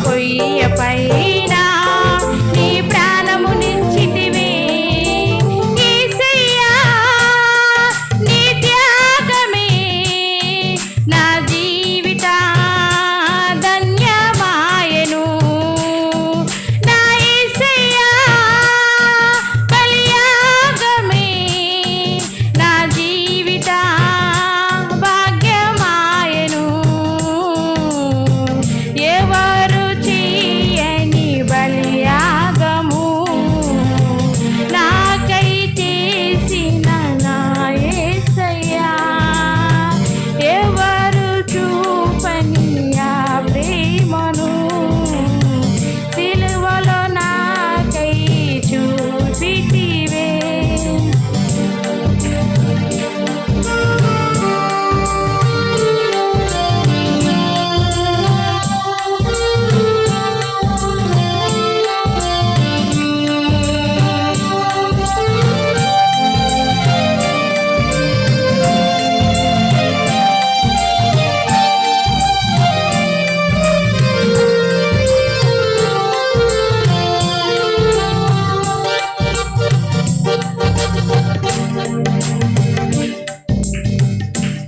కొయ్యపైన నీ ప్రాణమునిచ్చితివి యేసయ్యా నీ త్యాగమే నా జీవిత ధన్యమాయెను నా యేసయ్యా బలియాగమే నా జీవిత భాగ్యమాయెను ఎవరు చేయని బలియాగము నాకై చేసిన నా యేసయ్యా ఎవరు చూపని ఆ ప్రేమను సిలువలో నాకై చూపితివే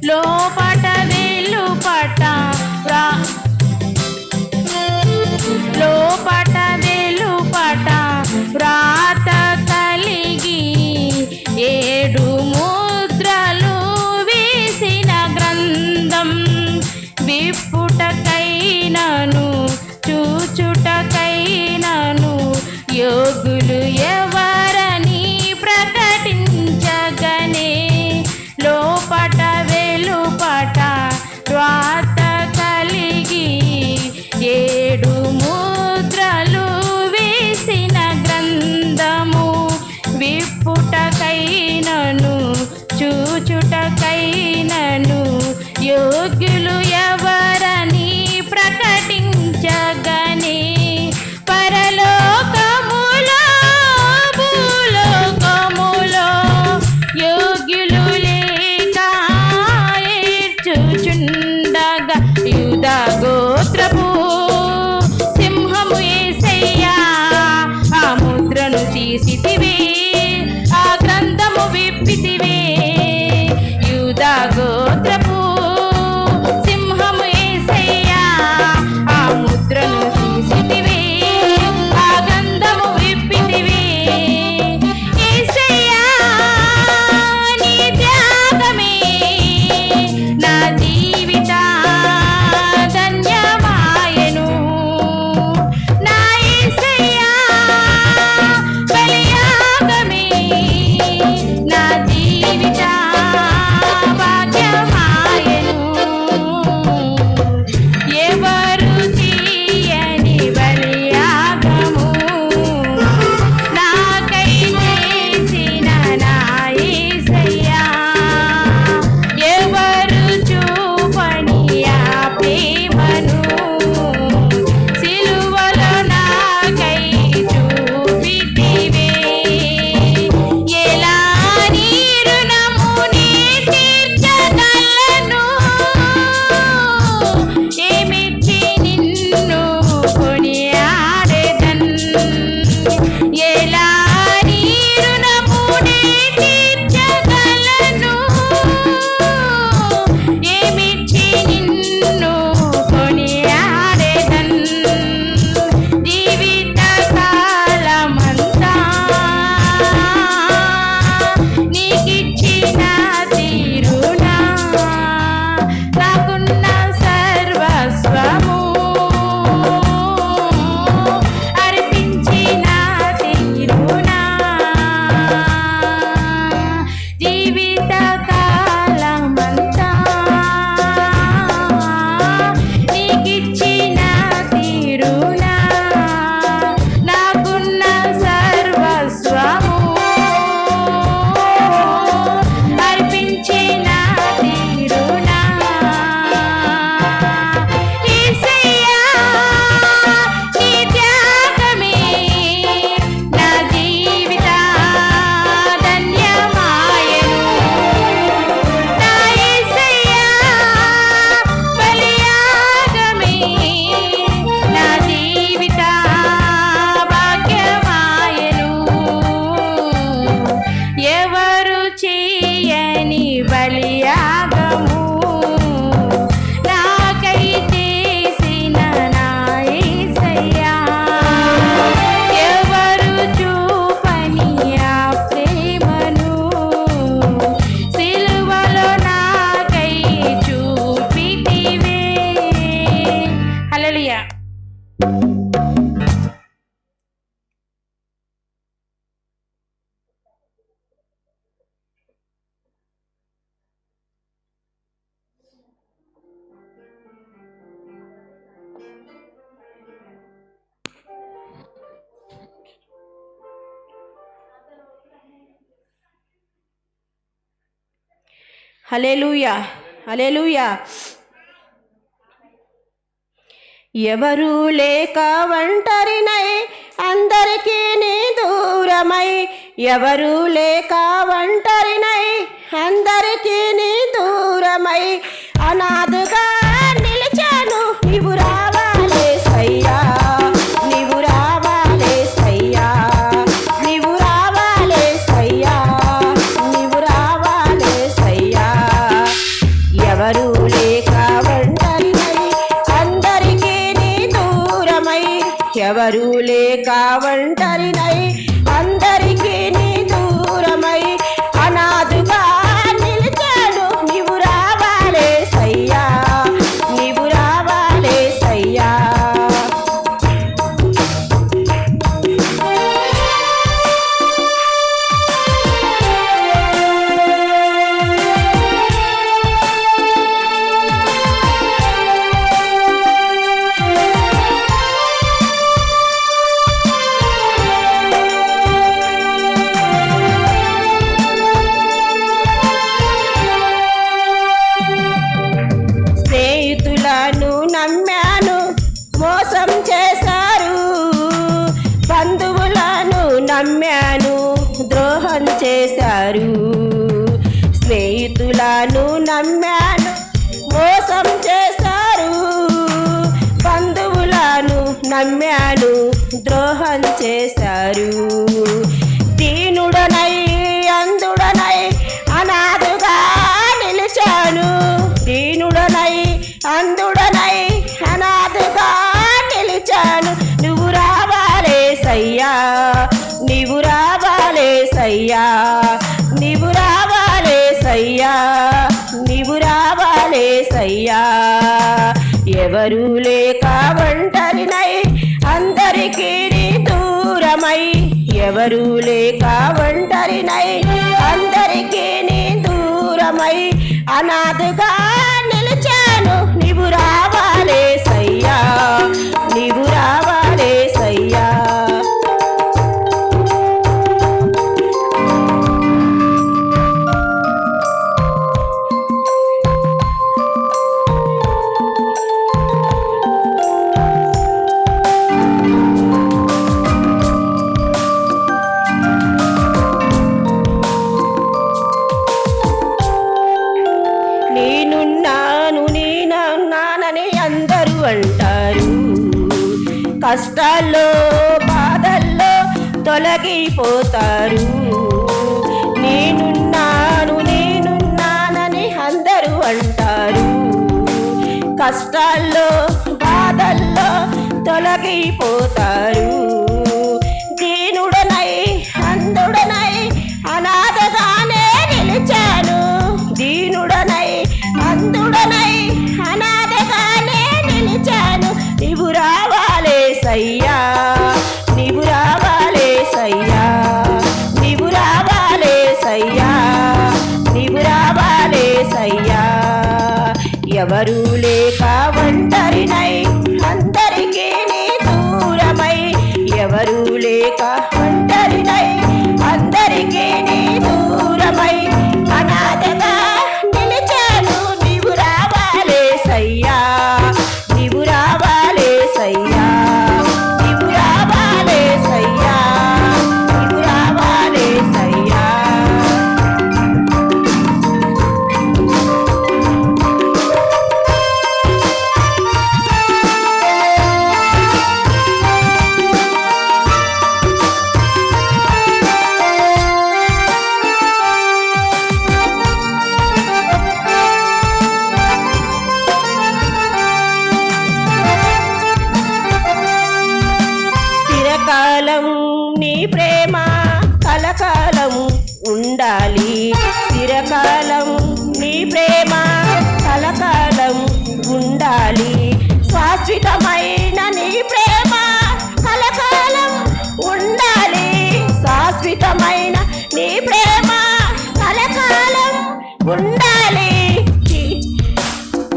లోపట వెలుపట లోపట వెలుపట వ్రాత కలిగి 7 ముద్రలు వేసిన గ్రంథం విప్పుటకైనను చూచుటకైనను యోగులు ఎవరని ప్రకటించగనే లోపట వెలుపట వ్రాత కలిగి 7 ముద్రలు వేసిన గ్రంథము విప్పుటకైనను చూచుటకైనను యోగ్యులు ఎవరని ప్రకటించగనే పరలోకములో భూలోకములో యోగ్యులు లేక ఏడ్చుచుండగా యూదా గోత్రపు సింహము యేసయ్యా ఆ ముద్రను తీసితివే ఆ గ్రంథము విప్పితివే యూదా గోత్రపు సింహము యేసయ్యా ఆ ముద్రను తీసితివే ఆ గ్రంథము విప్పితివే యేసయ్యా నీ త్యాగమే నా జీవిత ధన్యమాయెను నా యేసయ్యా బలియాగమే హల్లెలూయా, హల్లెలూయా. ఎవరు లేక ఒంటరినై అందరికీ నీ దూరమై, ఎవరు లేక ఒంటరినై అందరికీ నీ దూరమై, అనాథగా నిలిచాను నీవు రావాలే సయ్యా, నీవు రావాలే సయ్యా, నీవు రావాలే సయ్యా, నీవు రావాలే సయ్యా. ఎవరు లేక ఒంటరినై అందరికీ నీ దూరమై, ఎవరు లేక ఒంటరినై అందరికీ నీ దూరమై, అనాథగా నిలిచాను నీవు రావాలే సయ్యా, నీవు రావాలే సయ్యా. స్నేహితులను నమ్మాను మోసం చేశారు, బంధువులను నమ్మాను ద్రోహం చేశారు. స్నేహితులను నమ్మాను మోసం చేశారు, బంధువులను నమ్మాను ద్రోహం చేశారు. దీనుడనై అందుడనై అనాథగా నిలిచాను, దీనుడనై అందుడనై అనాథగా నిలిచాను. నువ్వు రావాలే సయ్యా, నీవు రావాలే సయ్యా, నీవు రావాలే సయ్యా, నీవు రావాలే సయ్యా. ఎవరు లేక ఒంటరినై అందరికీ నీ దూరమై, ఎవరు లేక ఒంటరినై అందరికీ నీ దూరమై, అనాథగా నిలిచాను నీవు రావాలే సయ్యా, నీవు రావాలే సయ్యా. నేనున్నాను నేనున్నానని అందరూ అంటారు, కష్టాల్లో బాధల్లో తొలగిపోతారు. నేనున్నాను నేనున్నానని అందరూ అంటారు, కష్టాల్లో బాధల్లో తొలగిపోతారు. దీనుడనై అందుడనై అనాథగానే నిలిచాను, దీనుడనై అందుడనై అనాథగానే నిలిచాను. నీవు రావాలే సయ్యా, నీవు రావాలే సయ్యా, నీవు రావాలే సయ్యా, నీవు రావాలే సయ్యా. ఎవరు లేక ఒంటరినై అందరికీ నీ దూరమై, ఎవరు లేక ఒంటరినై అందరికీ నీ దూరమై, అనాథగా నిలిచాను నీవు రావాలే సయ్యా, నీవు రావాలే సయ్యా, నీవు రావాలే సయ్యా, నీవు రావాలే సయ్యా. చిరకాలం నీ ప్రేమ కలకాలం ఉండాలి, చిరకాలం నీ ప్రేమ కలకాలం ఉండాలి. శాశ్వతమైన నీ ప్రేమ కలకాలం ఉండాలి. శాశ్వతమైన నీ ప్రేమ కలకాలం ఉండాలి.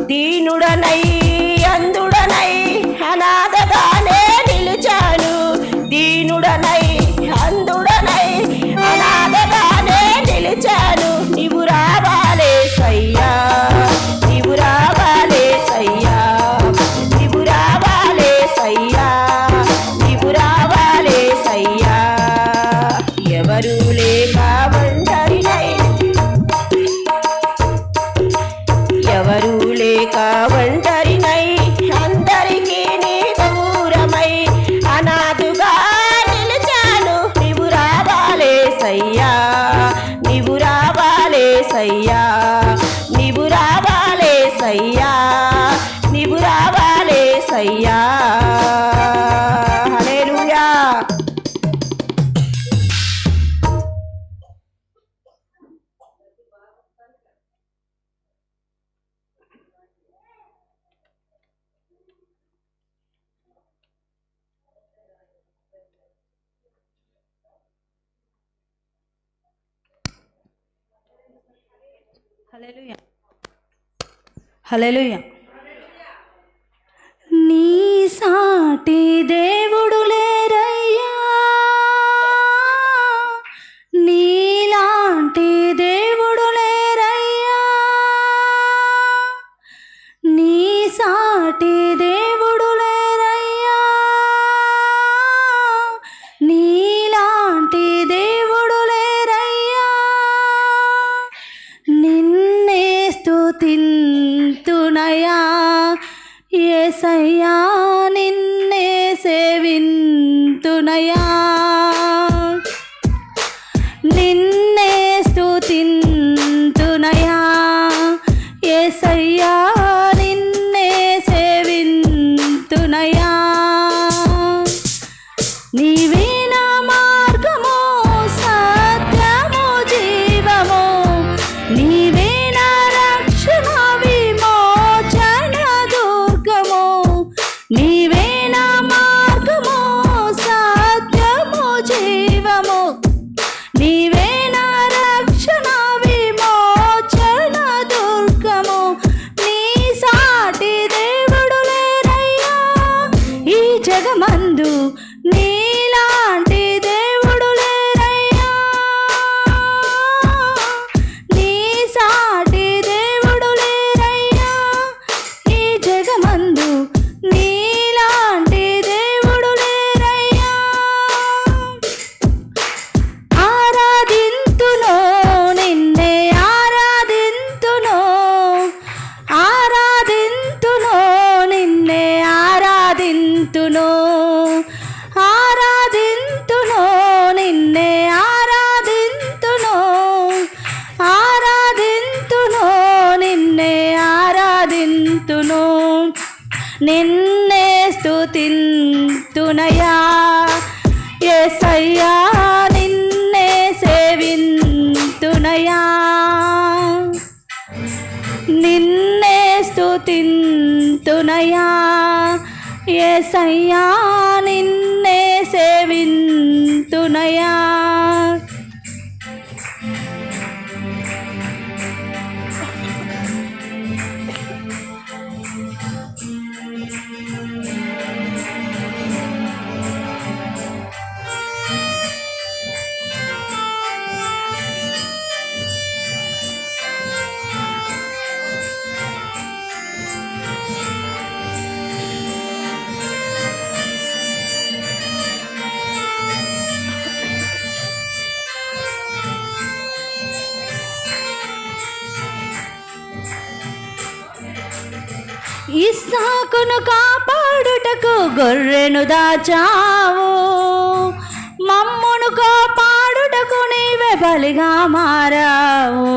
దీనుడనై అందుడనై అనాథగానే నిలిచాను. దీనుడనై అందుడనై అనాథగానే నిలిచాను. నీవు రావాలే సయ్యా, నీవు రావాలే సయ్యా, నీవు రావాలే సయ్యా, నీవు రావాలే సయ్యా. ఎవరు లేక ఒంటరినై, ఎవరు లేక ఒంటరినై అందరికీ నీ దూరమై అనాథుగా నిలిచాను. నీవు రావాలే సయ్యా, నీవు రావాలే సయ్యా, నీవు రావాలే సయ్యా, నీవు రావాలే సయ్యా. హల్లెలూయా. హల్లెలూయా, హల్లెలూయా. నీ సాటి దేవుడు లేరయ్యా, నీలాంటి దేవుడు లేరయ్యా, నీ సాటి దేవుడు లేరయ్యా, నీలాంటి దేవుడు లేరయ్యా. నిన్నే స్తుతింతునయా యేసయ్యా, నిన్నే సేవింతునయా, నిన్నే స్తుతింతునయా యేసయ్యా, నిన్నే సేవింతునయా. నీవే నా మార్గము, సత్యము, జీవము, నీవే నా రక్షణ, విమోచన దుర్గము. నీవే నా మార్గము, సత్యము, జీవము, నీవే నా రక్షణ, విమోచన దుర్గము. నీ సాటి దేవుడు లేరయ్యా ఈ జగమందు, నీలాంటి దేవుడు లేరయ్యా, నీ సాటి దేవుడు లేరయ్యా ఈ జగమందు, నీలాంటి దేవుడు లేరయ్యా. ఆరాధింతును నిన్నే ఆరాధింతును, ఆరాధింతును నిన్నే ఆరాధింతును, ఆరాధింతును నిన్నే ఆరాధింతును, ఆరాధింతును నిన్నే ఆరాధింతును. నిన్నే స్తుతింతునయా యేసయ్యా, నిన్నే సేవింతునయా, నిన్నే స్తుతింతునయా యేసయ్యా, నిన్నే సేవింతునయా. ఇస్సాకును కాపాడుటకు గొర్రెను దాచావు, మమ్మును కాపాడుటకు నీవే బలిగా మారావు.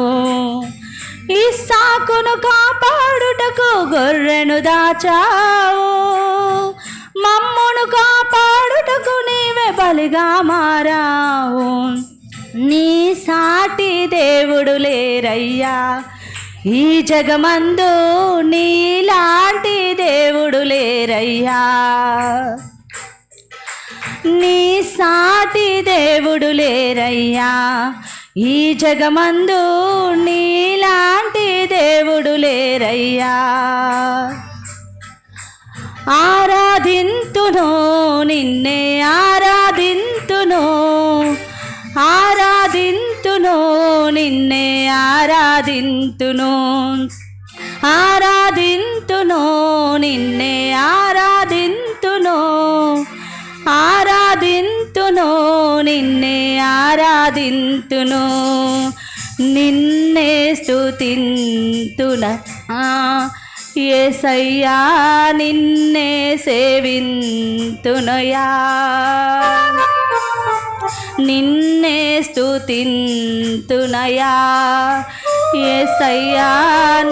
ఇస్సాకును కాపాడుటకు గొర్రెను దాచావు, మమ్మును కాపాడుటకు నీవే బలిగా మారావు. నీ సాటి దేవుడు లేరయ్యా ఈ జగమందు నీలాంటి దేవుడు లేరయ్యా, నీ సాటి దేవుడు లేరయ్యా, ఈ జగమందు నీలాంటి దేవుడు లేరయ్యా. ఆరాధింతును నిన్నే ఆరాధింతును, ఆరాధింతును నిన్నే ఆరాధింతును, ఆరాధింతును నిన్నే ఆరాధింతును, ఆరాధింతును నిన్నే ఆరాధింతును, నిన్నే స్తుతింతున యేసయ్యా, నిన్నే సేవింతునయా, నిన్నే స్తుతింతునయా యేసయ్యా,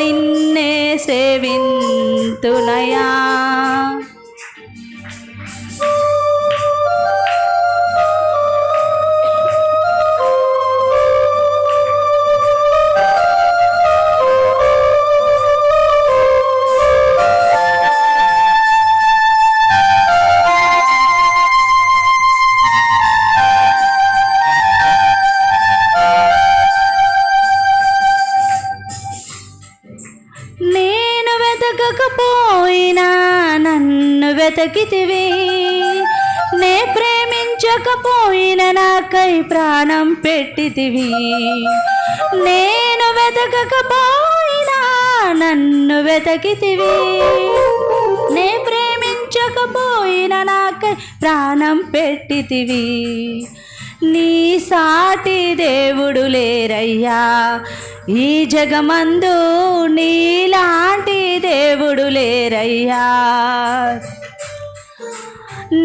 నిన్నే సేవింతునయా. నేను వెతకకపోయినా నన్ను వెతకితివి, నే ప్రేమించకపోయినా నాకై ప్రాణం పెట్టితివి, నేను వెతకకపోయినా నన్ను వెతకితివి, నే ప్రేమించకపోయినా నాకై ప్రాణం పెట్టితివి. నీ సాటి దేవుడు లేరయ్యా, ఈ జగమందు నీలాంటి దేవుడు లేరయ్యా,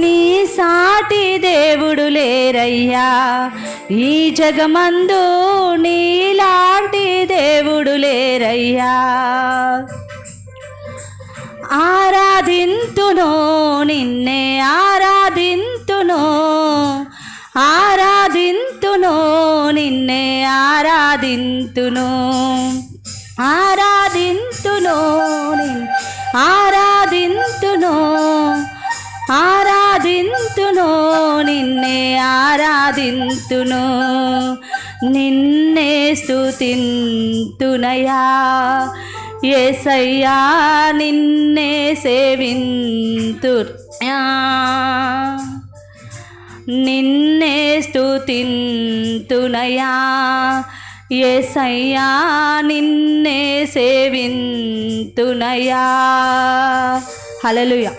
నీ సాటి దేవుడు లేరయ్యా, ఈ జగమందు నీలాంటి దేవుడు లేరయ్యా. ఆరాధింతును నిన్నే ఆరాధింతును, ఆరాధింతును నిన్నే ఆరాధింతును, ఆరాధింతును ఆరాధింతును, ఆరాధింతును నిన్నే ఆరాధింతును, నిన్నే స్తుతింతునయా యేసయ్యా, నిన్నే సేవింతునయా, నిన్నే స్తుతింతునయా యేసయ్యా, నిన్నే సేవింతునయా. హల్లెలూయా.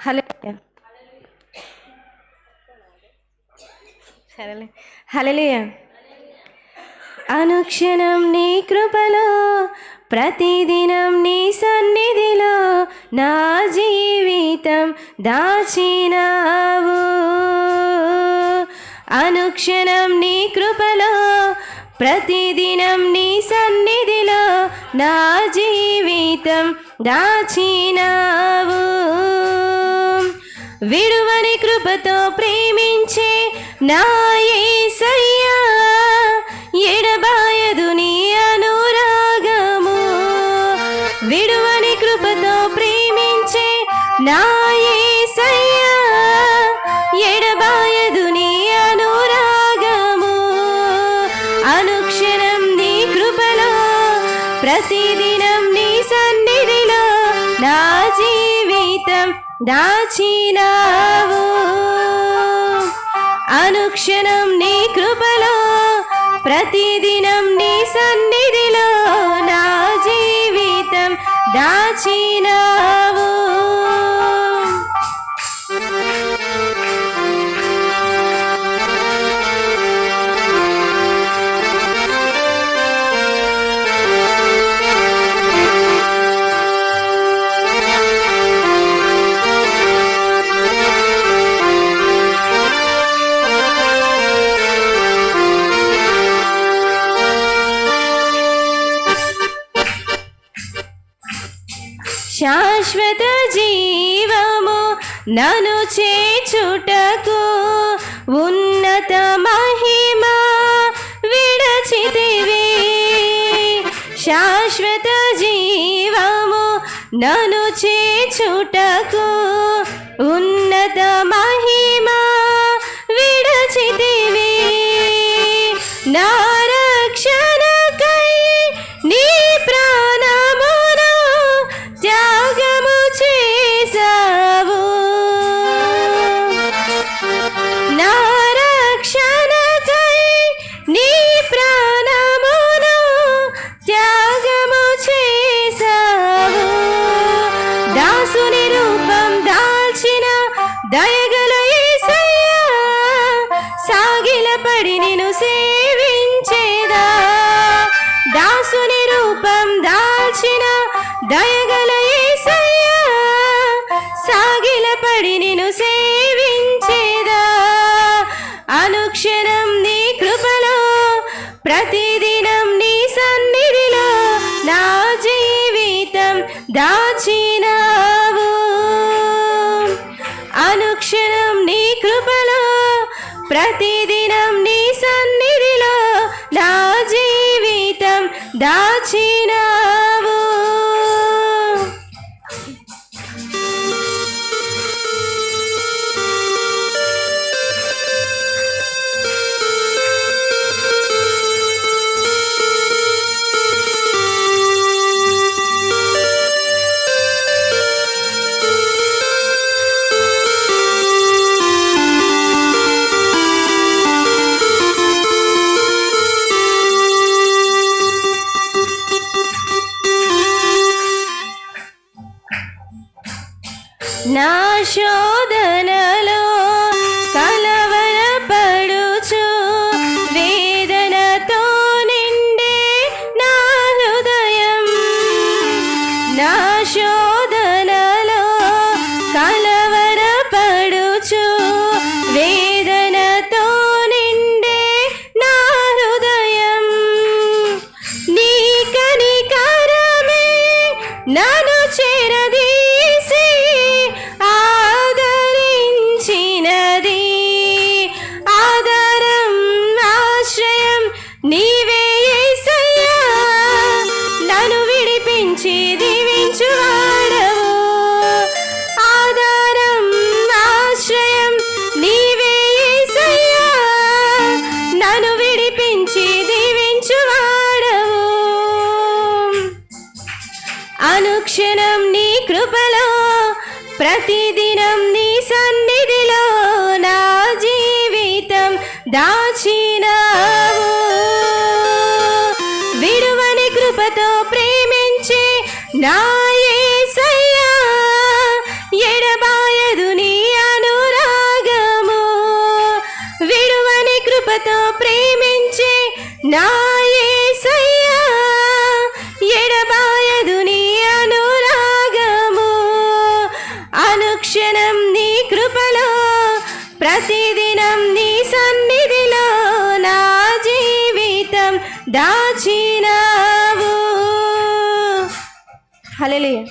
హల్లెలూయా. సరేలే. హల్లెలూయా. అనుక్షణం నీ కృపలో, ప్రతిదినం నీ సన్నిధిలో నా జీవితం దాచినావు. అనుక్షణం నీ కృపలో, ప్రతిదినం నీ సన్నిధిలో నా జీవితం దాచినావు. విడువని కృపతో ప్రేమించే నా యేసయ్యా, ఎడబాయదు నీ అనురాగము. విడువని కృపతో ప్రేమించే నా యేసయ్యా, ఎడబాయదు నీ అనురాగము. అనుక్షణం నీ కృపలో, ప్రతిదినం నీ సన్నిధిలో నా జీవితం దాచినావు. అనుక్షణం నీ కృపలో, ప్రతిదినం నీ సన్నిధిలో నా జీవితం దాచినావు. శాశ్వత జీవము నను చేచుటకు ఉన్నత మహిమ విడచితివి. శాశ్వత జీవము నను చేచుటకు ఉన్నత మహిమ విడచితివి. నా రక్షణకై నీ ప్రాణమును త్యాగము చేసావు. నా రక్షణకై నీ ప్రాణమును త్యాగము చేసావు. దాసుని రూపం దాల్చిన దయగల యేసయ్యా, సాగిలపడి నిన్ను సేవించేదా. దాసుని రూపం దాల్చిన దయగల యేసయ్యా, సాగిలపడి నిన్ను సేవించేదా. అనుక్షణం నీ కృపలో, ప్రతిదినం నీ సన్నిధిలో నా జీవితం దాచినావు. అనుక్షణం నీ కృపలో, ప్రతిదినం నీ సన్నిధిలో నా జీవితం దాచినావు. నా శోధనలో కలవరపడుచు వేదనతో నిండే నా హృదయం. నా శోధనలో కలవరపడుచు వేదనతో నిండే నా హృదయం. నీ కనికరమే నన్ను చేరదీసి ఆదరించినది. ఆధారం ఆశ్రయం నీవే యేసయ్యా, నన్ను విడిపించి దీవించువాడవు. ఆధారం ఆశ్రయం నీవే యేసయ్యా, నన్ను విడిపించి దీవించువాడవు. అనుక్షణం నీ కృపలో, ప్రతిదినం నీ సన్నిధిలో నా జీవితం దాచినావు. విడువని కృపతో ప్రేమించే నా యేసయ్యా, ఎడబాయదు నీ అనురాగము. విడువని కృపతో ప్రేమించే నా యేసయ్యా, ఎడబాయదు నీ అనురాగము. అనుక్షణం నీ కృపలో, ప్రతిదినం నీ సన్నిధిలో నా జీవితం దాచినావు. హల్లెలూయా.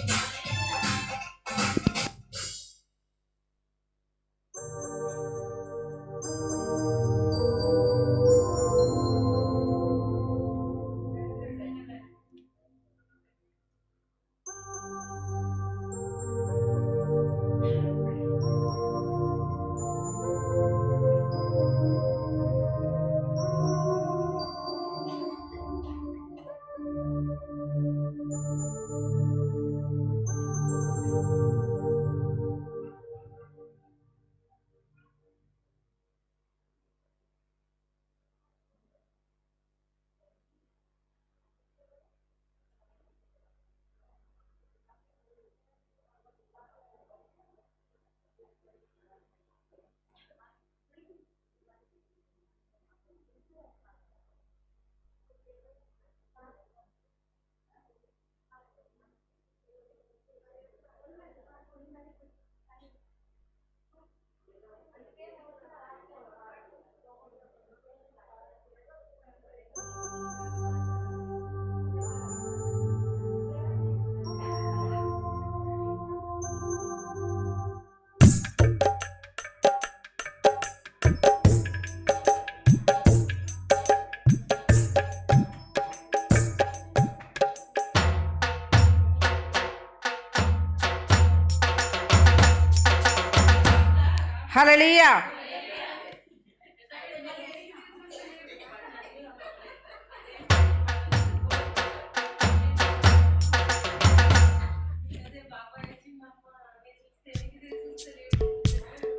హల్లెలూయా.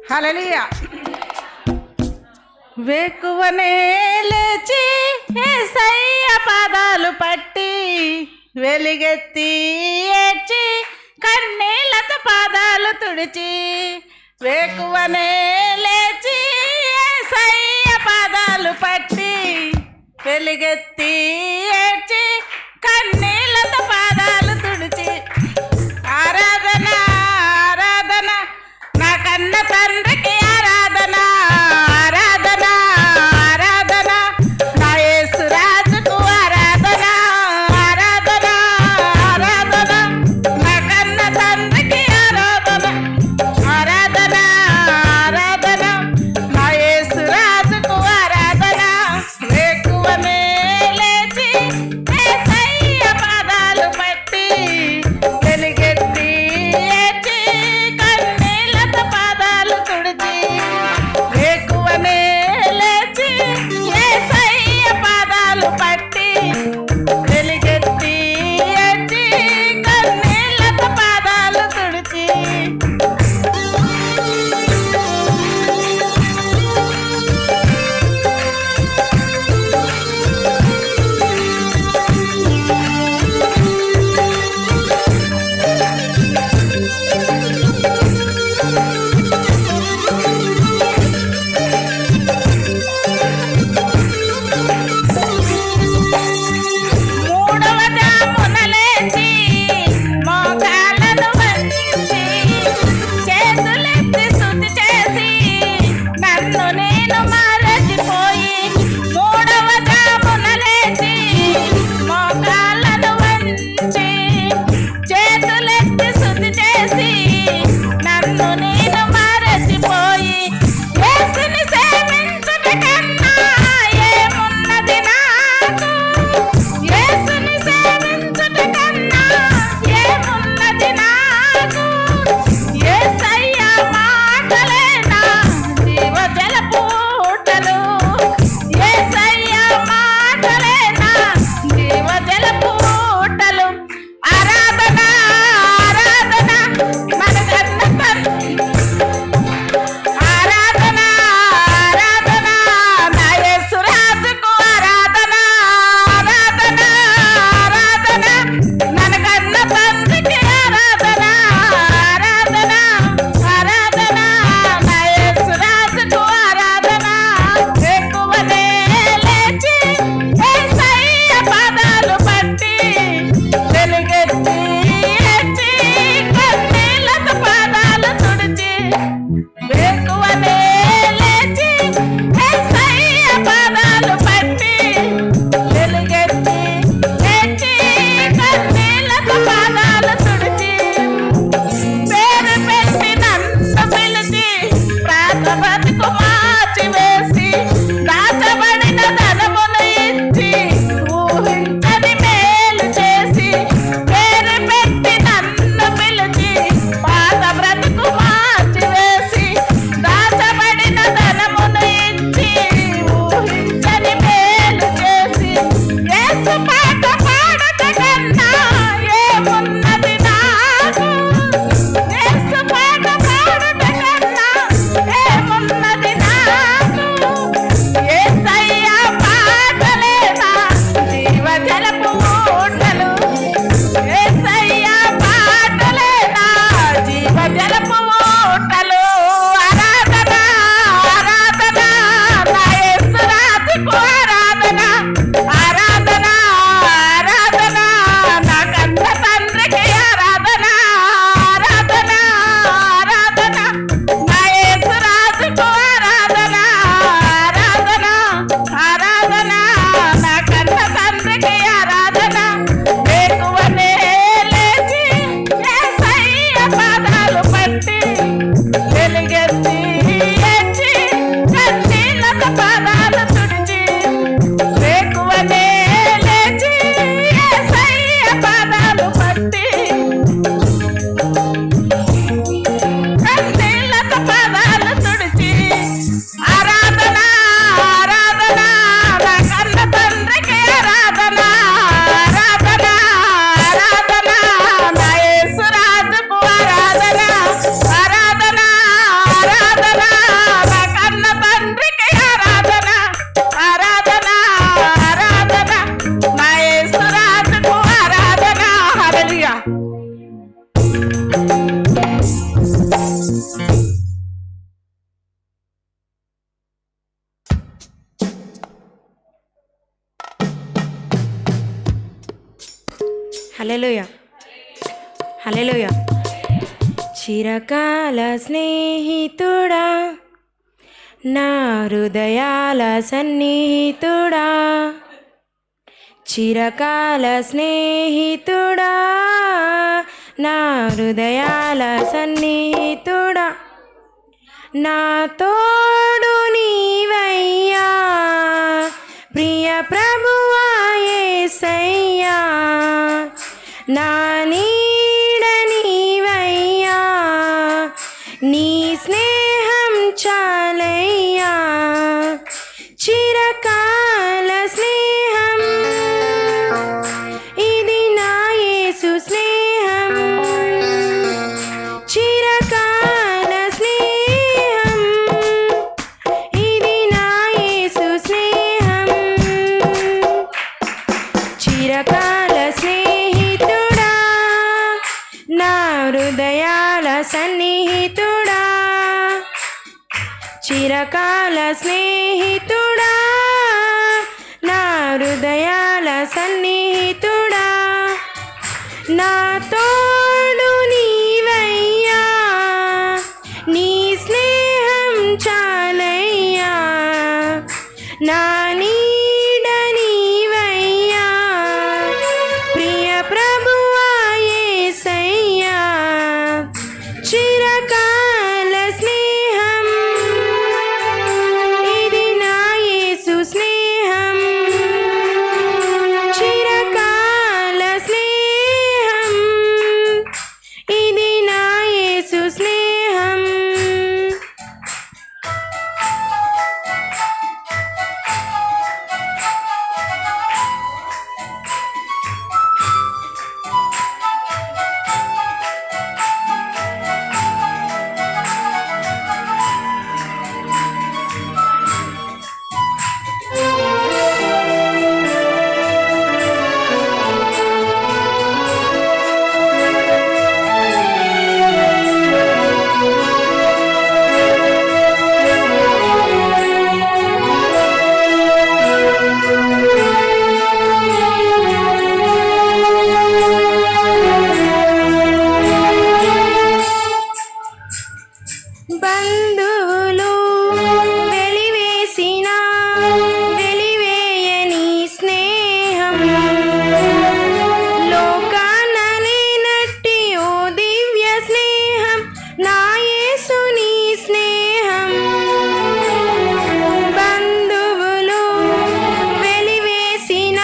హల్లెలూయా. వేకువనే లేచి యేసయ్య పాదాలు పట్టి వెలిగెత్తి ఏడ్చి కన్నీళ్లతో పాదాలు తుడిచి వేకువనే లేచి యేసయ్య పాదాలు పట్టి వెలిగెత్తి ఏడ్చి కన్నీళ్లతో పాదాలు తుడిచి ఆరాధన ఆరాధన నా కన్న తండ్రికి ఆరాధన ఆరాధన ఆరాధన నా యేసు రాజుకు ఆరాధన ఆరాధన ఆరాధన నా కన్న తండ్రికి ఆరాధన ఆరాధన ఆరాధన నా యేసు రాజుకు ఆరాధన వేకువనే లేచి యేసయ్య పాదాలు పట్టి హల్లెలూయా, హల్లెలూయా. చిరకాల స్నేహితుడా, నా హృదయాల సన్నిహితుడా, చిరకాల స్నేహితుడా, నా హృదయాల సన్నిహితుడా, నా తోడు నీవయ్యా, ప్రియ ప్రభువా యేసయ్యా, నా నీడ నీవయ్యా, నీ స్నేహం చాలయ్యా, చిరకాల స్నేహం ఇది నా యేసు స్నేహం, చిరకాల స్నేహం ఇది నా యేసు స్నేహం, చిరకాల స్నేహితుడా, నా హృదయాల సన్నిహితుడా, చిరకాల స్నేహితుడా, నా హృదయాల సన్నిహితుడా, నా తోడు నీవయ్యా, నీ స్నేహం చాలయ్యా, నా నీడ నీవయ్యా, ప్రియ ప్రభువా యేసయ్యా, చిరకాల స్నేహం ఇది నా యేసు స్నేహం, చిరకాల స్నేహం ఇది నా యేసు స్నేహం. బంధువులు వెలివేసిన వెలివేయని స్నేహం, లోకాన లేనట్టి ఓ దివ్య స్నేహం, నా యేసుని స్నేహం. బంధువులు వెలివేసిన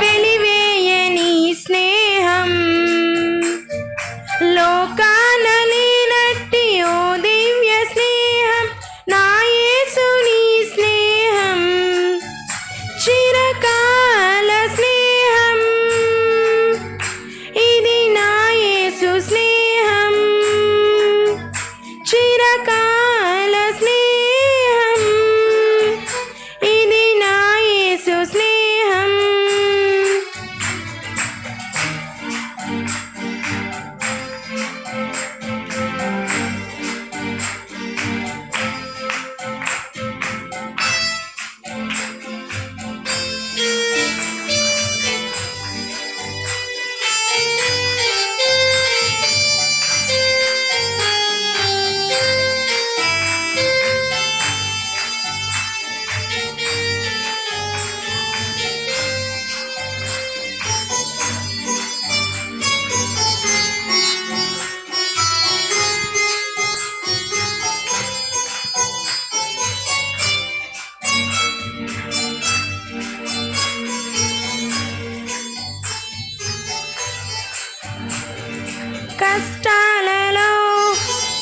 వెలివేయని స్నేహం, లోకాన లేనట్టి ఓ దివ్య స్నేహం, నా యేసుని స్నేహం, చిరకాల స్నేహం ఇది నా యేసు స్నేహం, చిరకాల స్నేహం ఇది నా యేసు స్నేహం. కష్టాలలో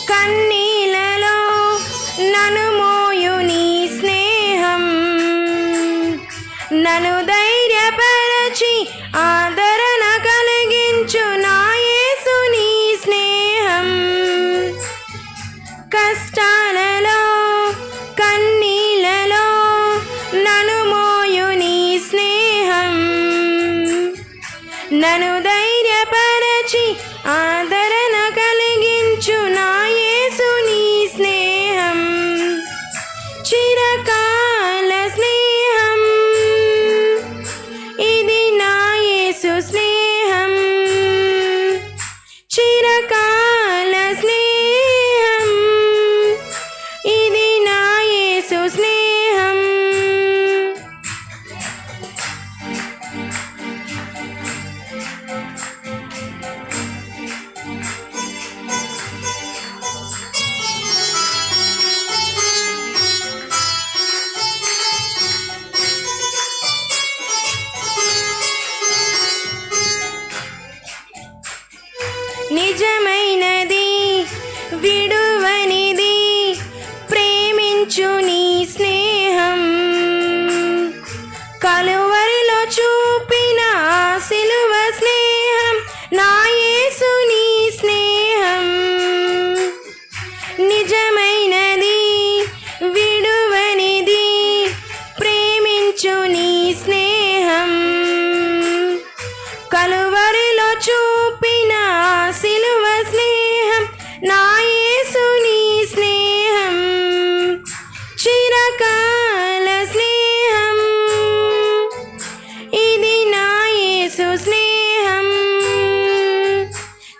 కన్నీలలో నన్ను మోయు నీ స్నేహం, నన్ను ధైర్యపరచి ఆదరణ కలిగించు నా యేసుని స్నేహం, కష్టాలలో కన్నీలలో నన్ను మోయు నీ స్నేహం, నన్ను ధైర్యపరచి ఆదరణ కలిగించు నా యేసుని స్నేహం, చిరకాల స్నేహం ఇది నా యేసు స్నేహం, నిజమైనది విడువనిది ప్రేమించు నీ స్నేహం. కలువరిలో చూపిన ఆ సిలువ స్నేహం నా యేసు నీ స్నేహం. నిజమైనది విడువనిది ప్రేమించు నీ స్నేహం. కలువరిలో చూపిన ఆ సిలువ స్నేహం నా యేసు నీ స్నేహం. చిరకాల స్నేహం ఇది నా యేసు స్నేహం.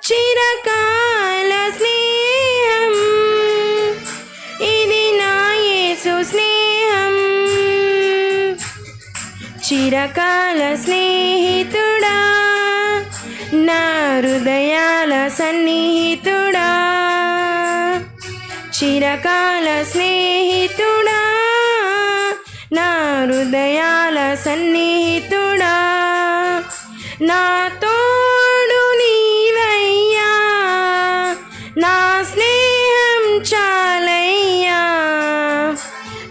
చిరకాల స్నేహం ఇది నా యేసు స్నేహం. చిరకాల స్నేహితుడా నా హృదయాల సన్నిహితుడా. చిరకాల స్నేహితుడా నా హృదయాల సన్నిహితుడా. నా తోడు నీవయ్యా నా స్నేహం చాలయ్యా.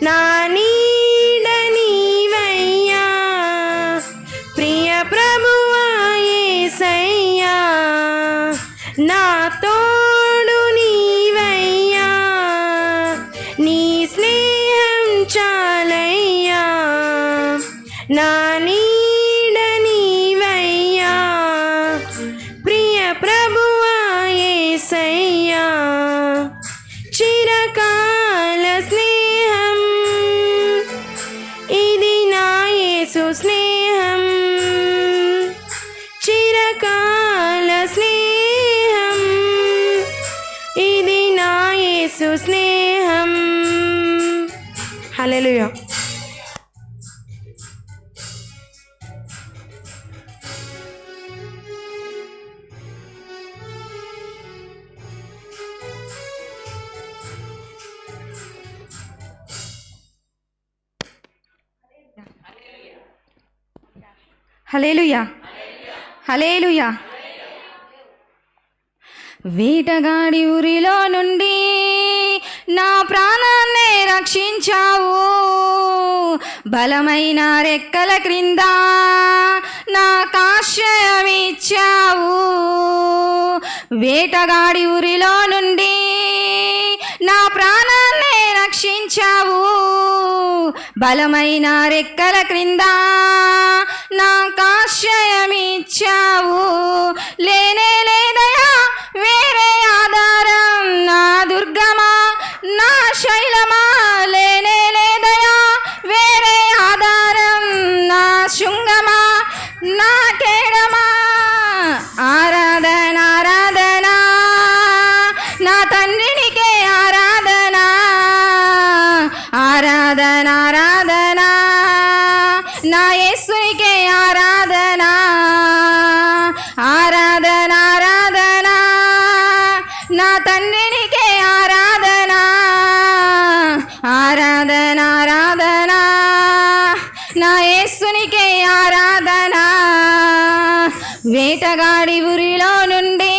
నా నీడ నీవయ్యా ప్రియ ప్రభువా యేసయ్యా. నా తోడు నీవయ్యా నీ స్నేహం చాలయ్యా. నా నీడ నీవయ్యా ప్రియ ప్రభువా యేసయ్యా. చిరకాల స్నేహం ఇది నా యేసు స్నేహం. చిరకాల స్నేహం ఇది నా యేసు స్నేహం. హల్లెలూయా. హల్లెలూయా, హల్లెలూయా. వేటగాడి ఊరిలో నుండి నా ప్రాణాన్ని రక్షించావు. బలమైన రెక్కల క్రింద నాకాశ్రయమిచ్చావు. వేటగాడి ఊరిలో నుండి నా ప్రాణాన్ని రక్షించావు. బలమైన రెక్కల క్రింద నాకాశ్రయమిచ్చావు. లేనే లేదయా వేరే ఆధారం నా దుర్గమా నా శైలమా. లేనే లేదయా వేరే ఆధారం నా శృంగమా నా కేడమా. ఆరాధన ఆరాధన నా తండ్రినికే ఆరాధన. ఆరాధన ఆరాధన నా యేసునికే ఆరాధన. ఆరాధన ఆరాధన నా తండ్రినికే ఆరాధన. ఆరాధన ఆరాధన నా యేసునికే ఆరాధన. వేటగాడి ఊరిలో నుండి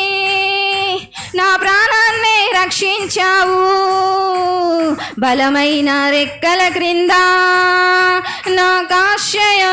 నా ప్రాణాన్ని రక్షించావు. బలమైన రెక్కల క్రింద నాకాశ్రయమిచ్చావు.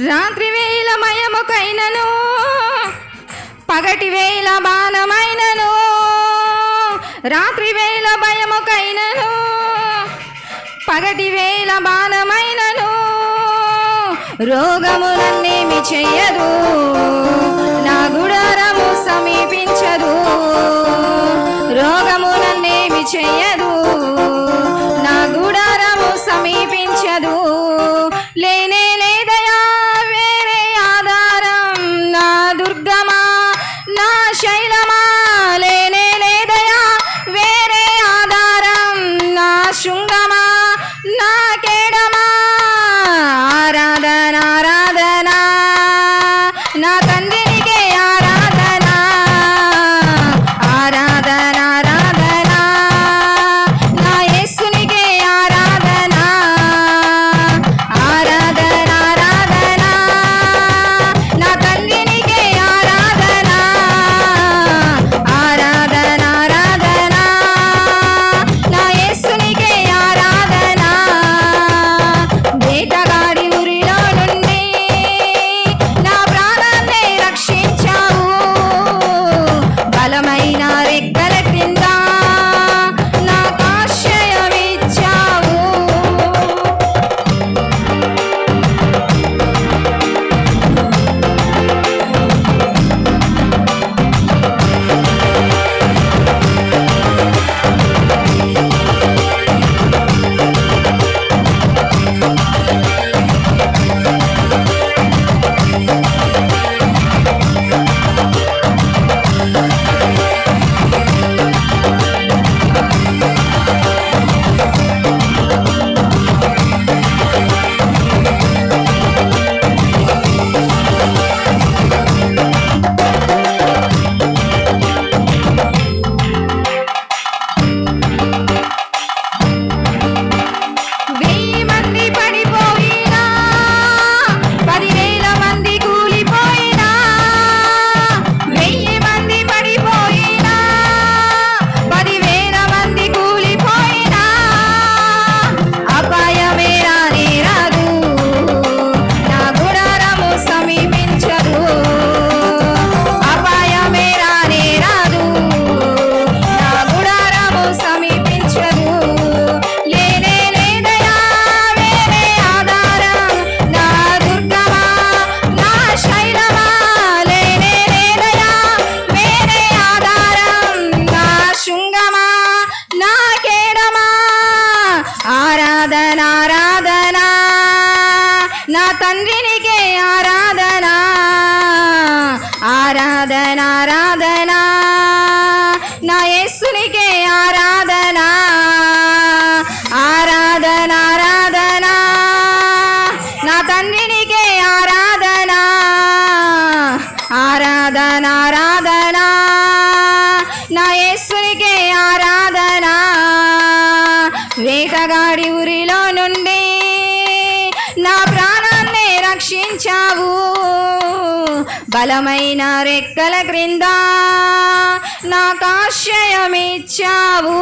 రాత్రి వేళ మయముకైనను పగటి వేళ బాణమైనను. రాత్రి వేళ భయముకైనను పగటి వేళ బాణమైనను. రోగము నన్నేమి చెయ్యదు, నా గుడారము సమీపించదు. రోగము నన్నేమి చెయ్యదు, నా గుడారము సమీపించదు. లేనే నా తండ్రినికే ఆరాధన ఆరాధన ఆరాధన నా యేసునికే ఆరాధన ఆరాధన ఆరాధన నా తండ్రినికే ఆరాధన ఆరాధన ఆరాధన నా యేసునికే ఆరాధన వేటగాడి ఊరిలో నుండి నా ప్రాణాన్ని రక్షించావు బలమైన రెక్కల క్రింద నాకు ఆశ్రయమిచ్చావు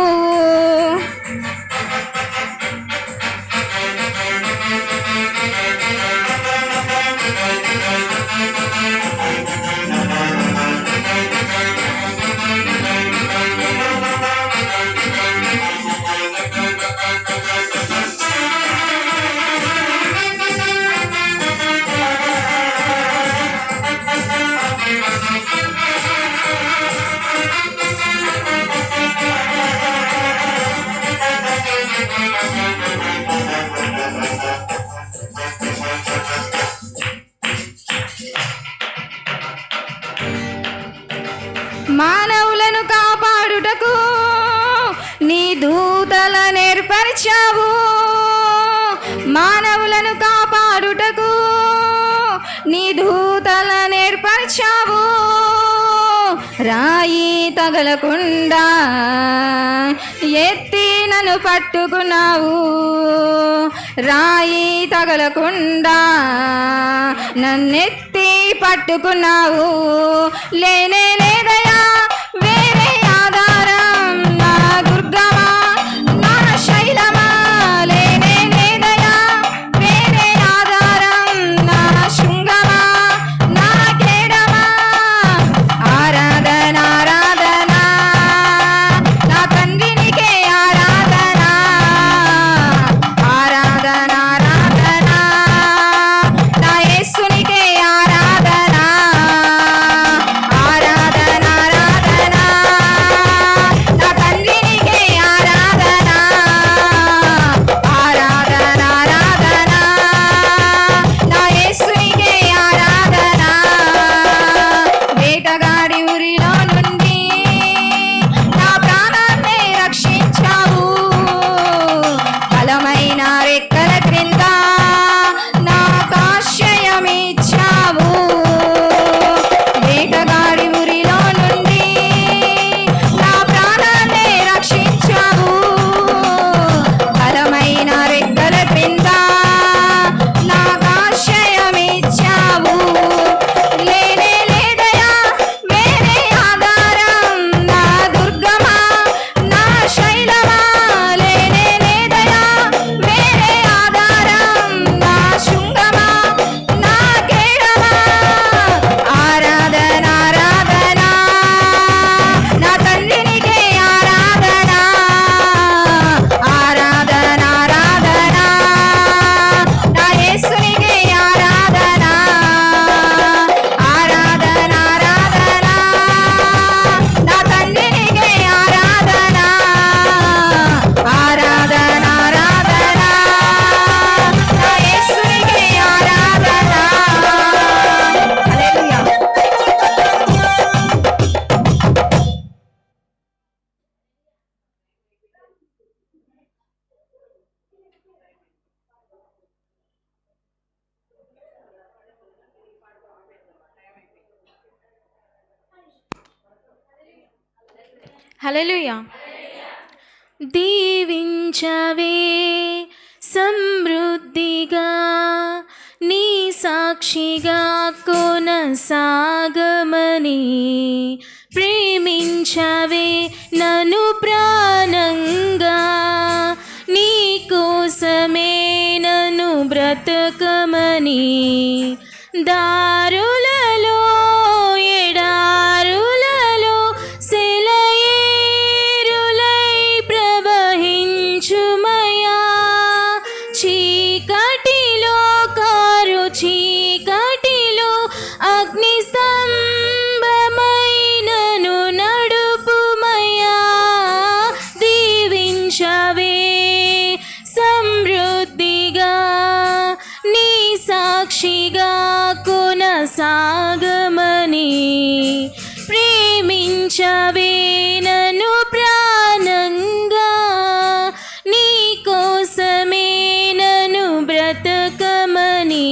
మానవులను కాపాడుటకు నీ దూతలను ఏర్పరిచావు మానవులను కాపాడుటకు నీ దూతలను ఏర్పరిచావు రాయి తగలకుండా ఎత్తి నన్ను పట్టుకున్నావు రాయి తగలకుండా నన్నెత్తి పట్టుకున్నావు లేనే లేదయా వేరే ఆధారం నా దుర్గమా నా శైలమా లేనే లేదయా వేరే ఆధారం నా శృంగమా నా కేడమా ఆరాధన ఆరాధన నా తండ్రినికే ఆరాధన ఆరాధన ఆరాధన నా యేసునికే ఆరాధన ఆరాధన ఆరాధన నా తండ్రినికే ఆరాధన ఆరాధన ఆరాధన నా యేసునికే ఆరాధన వేటగాడి ఊరిలో నుండి నా ప్రాణాన్ని రక్షించావు బలమైన రెక్కల క్రింద నాకు ఆశ్రయమిచ్చావు వేటగాడి ఊరిలో నుండి నా ప్రాణాన్ని రక్షించావు బలమైన రెక్కల క్రింద నాకు ఆశ్రయమిచ్చావు లేనే లేదయా వేరే ఆధారం నా దుర్గమా నా శైలమా లేనే లేదయా వేరే ఆధారం నా శృంగమా నా కేడమా ఆరాధన ఆరాధన నా తండ్రినికే ఆరాధన ఆరాధన ఆరాధన నా యేసునికే ఆరాధన ఆరాధన ఆరాధన నా తండ్రినికే ఆరాధన ఆరాధన ఆరాధన నా యేసునికే ఆరాధన హల్లెలూయా దీవించవే సమృద్ధిగా నీ సాక్షిగా కొనసాగమని ప్రేమించవే నన్ను ప్రాణంగా నీ కోసమే నన్ను బ్రతకమని దారులలో ఎడారులలో సెలయేరులై ప్రవహించుమయా చీకటిలో కారు చీకటిలో అగ్ని స్తంభమైనను నడుపుమయా దీవించవే సమృద్ధిగా నీ సా సాక్షిగా కొనసాగమని ప్రేమించవే నన్ను ప్రాణంగా నీ కోసమే నన్ను బ్రతకమని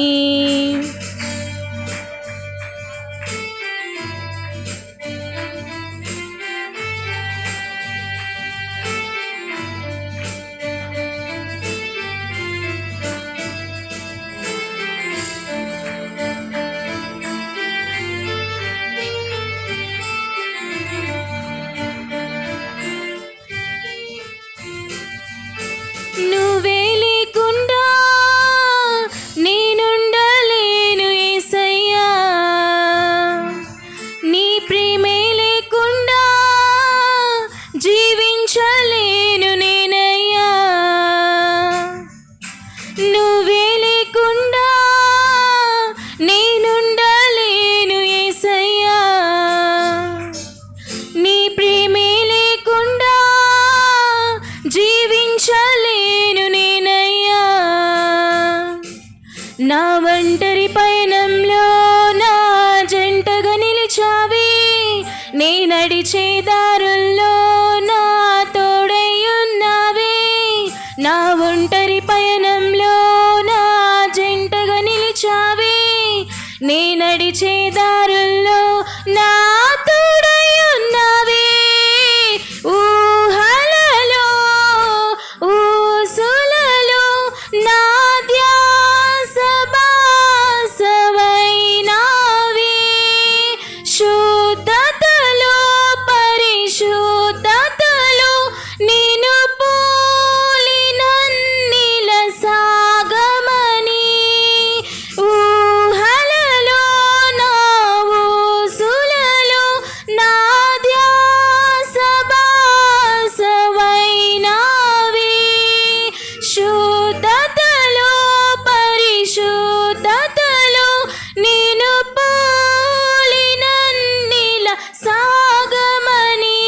నువ్వే లేకుండా నేనుండలేను యేసయ్యా, నీ ప్రేమే లేకుండా జీవించలేను నేనయ్యా. నువ్వే లేకుండా నేనుండలేను యేసయ్యా, నీ ప్రేమే లేకుండా జీవించలేను నేనయ్యా. నా ఒంటరి పయనంలో నా జంటగా నిలిచావే, నే నడిచే దారుల్లో నా తోడై ఉన్నావే. నా ఒంటరి పయనంలో నా జంటగా నిలిచావే, నే నడిచే దారుల్లో నా తోడై ఉన్నావే. ఊహలలో ఊసులలో నా ధ్యాస బాసవైనావే. శుద్ధతలో పరిశుద్ధతలో నేను పోలి నన్నిల సాగమని. ఊహలలో నా ఊసులలో నా ధ్యాస బాసవైనావే. శుద్ధతలో పరిశుద్ధతలో నేను పోలి నన్నిల సాగమని.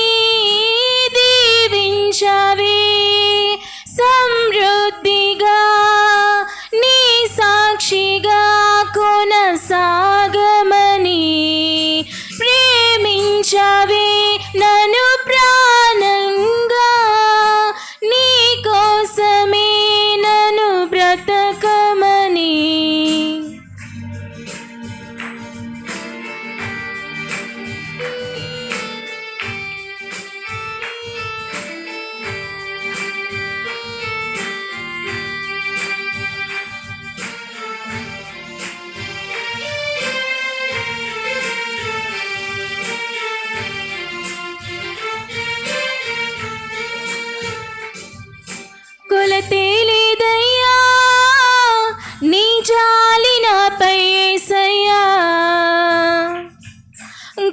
దీవించవే సమృద్ధిగా నీ సాక్షిగా కొనసాగమని ప్రేమించవే నన్ను ప్రాణంగా నీ కోసమే నన్ను బ్రతకమని. కొలతే లేదయ్యా నీ జాలి నాపై యేసయ్యా,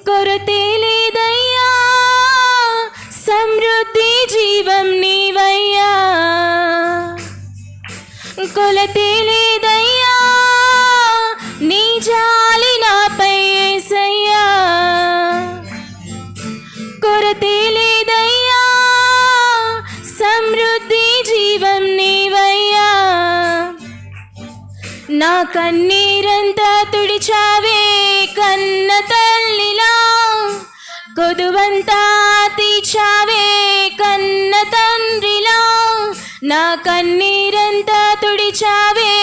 కొరతే లేదయ్యా సమృద్ధి జీవం నీవయ్యా. కొలతే లేదయ్యా నీ జాలి నాపై యేసయ్యా, కొరతే లేదయ్యా సమృద్ధి జీవం నీవయ్యా. నా కన్నీరంతా తుడిచావే కన్న తల్లిలా, కొదువంతా తీర్చావే కన్న తండ్రిలా. నా కన్నీరంతా తుడిచావే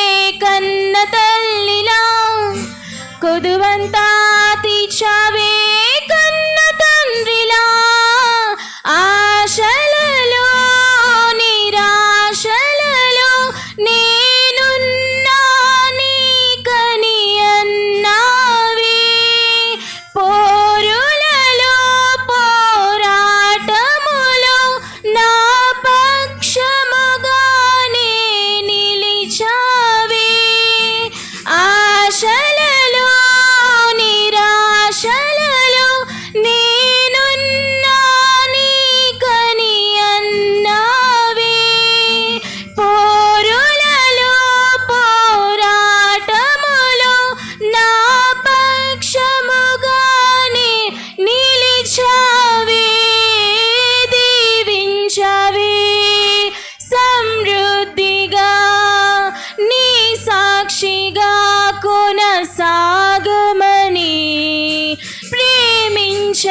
కన్న తల్లిలా, కొదువంతా తీర్చావే కన్న తండ్రిలా. ఆశలలో నిరాశలలో నేనున్నా నీకని అన్నావే. పోరులలో పోరాటములో నా పక్షముగానే నిలిచావే. ఆశలలో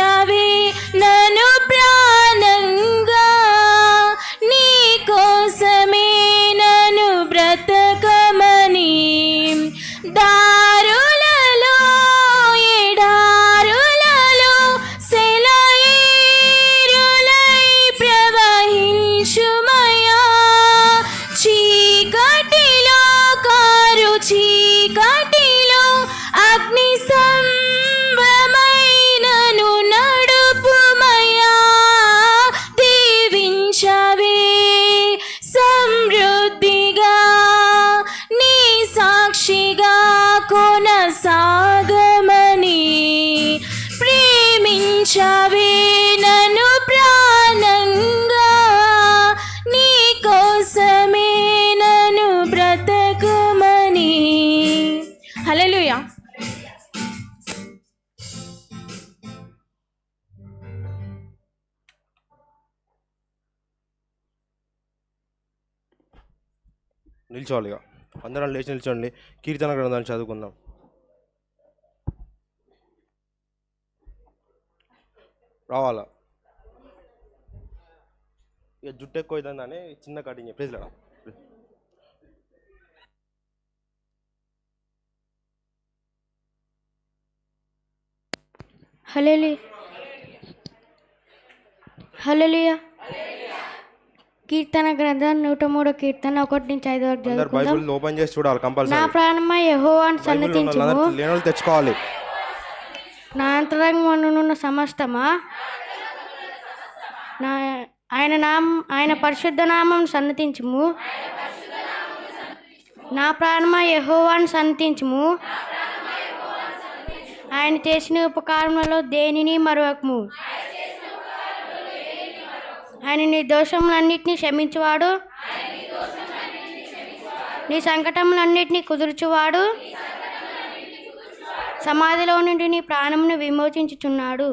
ప్రేమించవే నన్ను ప్రాణంగా నీ కోసమే నన్ను బ్రతకమని దారులలో ఎడారులలో సెలయేరులై ప్రవహించుమయా చీకటిలో కారు చీకటిలో అగ్ని సంభ్రమైనను నడుపుమయా దీవించవే సమృద్ధిగా నీ సాక్షిగా కొనసాగమని ప్రేమించవే నన్ను ప్రాణంగా నీ కోసమే నన్ను బ్రతకమని. హల్లెలూయా. నిల్చోవాలి ఇక అందరం లేచి నిల్చోండి. కీర్తన గ్రంథాన్ని చదువుకుందాం. రావాలా ఇక జుట్టు ఎక్కువ అవుతుందని చిన్న కటింగ్ ప్లీజ్ లేడా. హల్లెలూయా. కీర్తన గ్రంథం 103 కీర్తన 1-5 వరకు అందరు చదువుకుందాం. బైబిల్ ఓపెన్ చేసి చూడాలి నా కంపల్సరీ. ప్రాణమా యెహోవాను సన్నతించుము, లేని వాళ్ళు తెచ్చుకోవాలి. నా అంతరంగమునున్న సమస్తమా ఆయన పరిశుద్ధ నామం సన్నతించుము. నా ప్రాణమా యెహోవాను సన్నతించుము, ఆయన చేసిన ఉపకారములలో దేనిని మరువకము. ఆయన నీ దోషములన్నిటినీ క్షమించువాడు, నీ సంకటములన్నిటినీ కుదుర్చువాడు, సమాధిలో నుండి నీ ప్రాణమును విమోచించుచున్నాడు.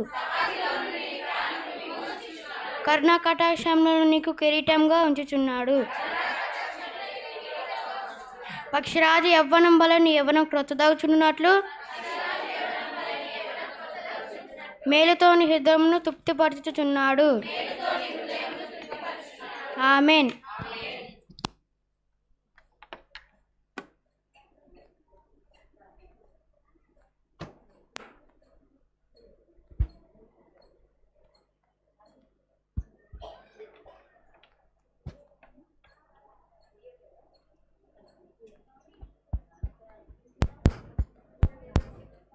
కరుణా కటాక్షములను నీకు కిరీటంగా ఉంచుచున్నాడు. పక్షిరాజు యవ్వనం వల్ల నీ యవ్వనం క్రొత్తదగుచున్నట్లు మేలుతో నీ హృదయమును తృప్తిపరచుచున్నాడు. ఆమేన్.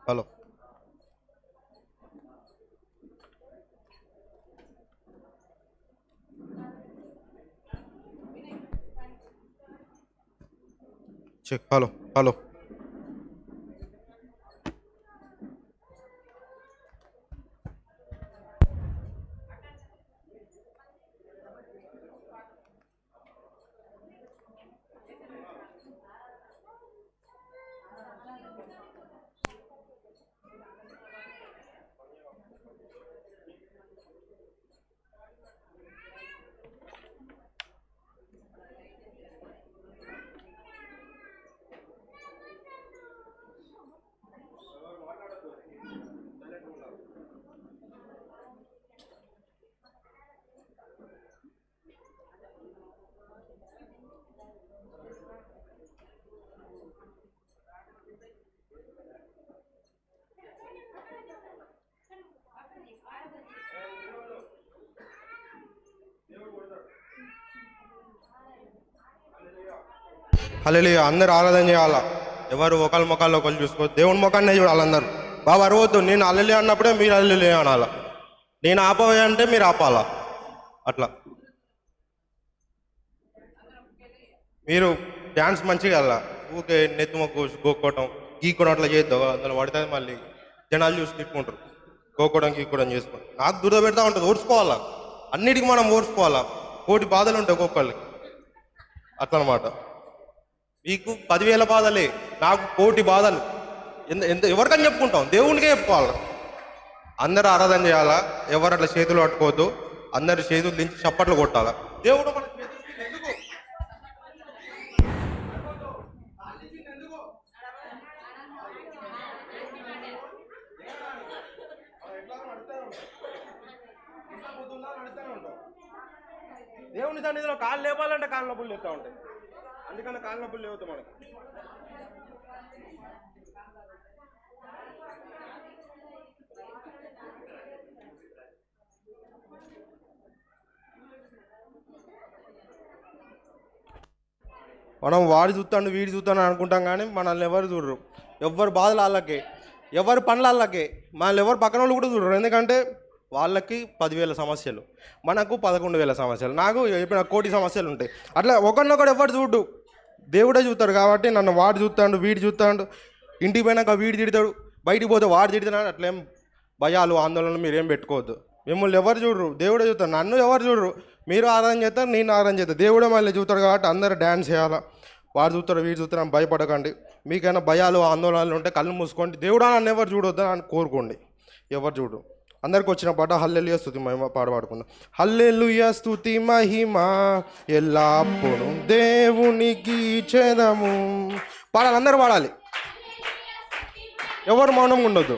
Hello check. Hello hello hallelujah. అందరు ఆరాధన చేయాలా. ఎవరు ఒకళ్ళ ముఖాల్లో ఒకళ్ళు చూసుకో. దేవుని ముఖాన్నే చూడాలి అందరు. బాబు అరవద్దు. నేను హల్లెలూయా అన్నప్పుడే మీరు హల్లెలూయా అనాలా. నేను ఆపవే అంటే మీరు ఆపాలా. అట్లా మీరు డ్యాన్స్ మంచిగా వెళ్ళా. ఊకే నెత్తి మొక్కు గోక్కోవటం గీక్కోవడం అట్లా చేద్దాం. అందులో పడుతుంది మళ్ళీ జనాలు చూసి తిట్టుకుంటారు. గోక్కోవడం గీక్కోవడం చేసుకోవడం నాకు దురద పెడతా ఉంటుంది. ఓర్చుకోవాలా. అన్నిటికీ మనం ఓర్చుకోవాలా. కోటి బాధలు ఉంటాయి ఒక్కొక్కళ్ళకి. అట్లా అనమాట. మీకు 10,000 బాధలే, నాకు కోటి బాధలు. ఎంత ఎవరికని చెప్పుకుంటాం? దేవునికే చెప్పుకోవాలి. అందరూ ఆరాధన చేయాలా. ఎవరు అట్లా చేతులు పట్టుకోవద్దు. అందరు చేతులు దించి చప్పట్లు కొట్టాలా. దేవుడు మన ఎందుకు ఎట్లా దేవుని సన్నిధిలో కాళ్ళు లేపాలంటే కాళ్ళ నొప్పులు లేస్తూ ఉంటాయి. అందుకని కాళ్ళ నొప్పులు లేవుతాయి మనకి. మనం వాడి చూస్తాడు వీడి చూస్తాను అనుకుంటాం, కానీ మనల్ని ఎవరు చూడరు. ఎవరు బాధలు వాళ్ళకే, ఎవరి పనులు వాళ్ళకే, మనల్ని ఎవరు పక్కన వాళ్ళు కూడా చూడరు. ఎందుకంటే వాళ్ళకి 10,000 సమస్యలు, మనకు 11,000 సమస్యలు, నాకు ఇప్పుడు 1,000,000 సమస్యలు ఉంటాయి. అట్లా ఒకరినొకడు ఎవరు చూడు, దేవుడే చూస్తాడు. కాబట్టి నన్ను వాడు చూస్తాడు, వీడు చూస్తాడు, ఇంటికి పోయినాక వీడు తిడతాడు, బయటికి పోతే వాడు తిడతాడు. అట్లేం భయాలు ఆందోళనలు మీరేం పెట్టుకోవద్దు. మిమ్మల్ని ఎవరు చూడరు, దేవుడే చూస్తాడు. నన్ను ఎవరు చూడరు, మీరు ఆరాధన చేస్తారు, నేను ఆరాధన చేస్తాను, దేవుడే మళ్ళీ చూస్తాడు. కాబట్టి అందరూ డ్యాన్స్ చేయాలా, వాడు చూస్తాడు వీడు చూస్తాడు అని భయపడకండి. మీకైనా భయాలు ఆందోళనలు ఉంటే కళ్ళు మూసుకోండి. దేవుడు నన్ను ఎవరు చూడొద్దని అని కోరుకోండి. ఎవరు చూడు. అందరికి వచ్చిన పాట హల్లెలూయా స్తుతి మహిమ పాడుకుందాం. హల్లెలూయా స్తుతి మహిమ ఎల్లప్పుడూ దేవునికి చెదము. పాడాలి, అందరూ పాడాలి, ఎవరు మౌనంగా ఉండొద్దు.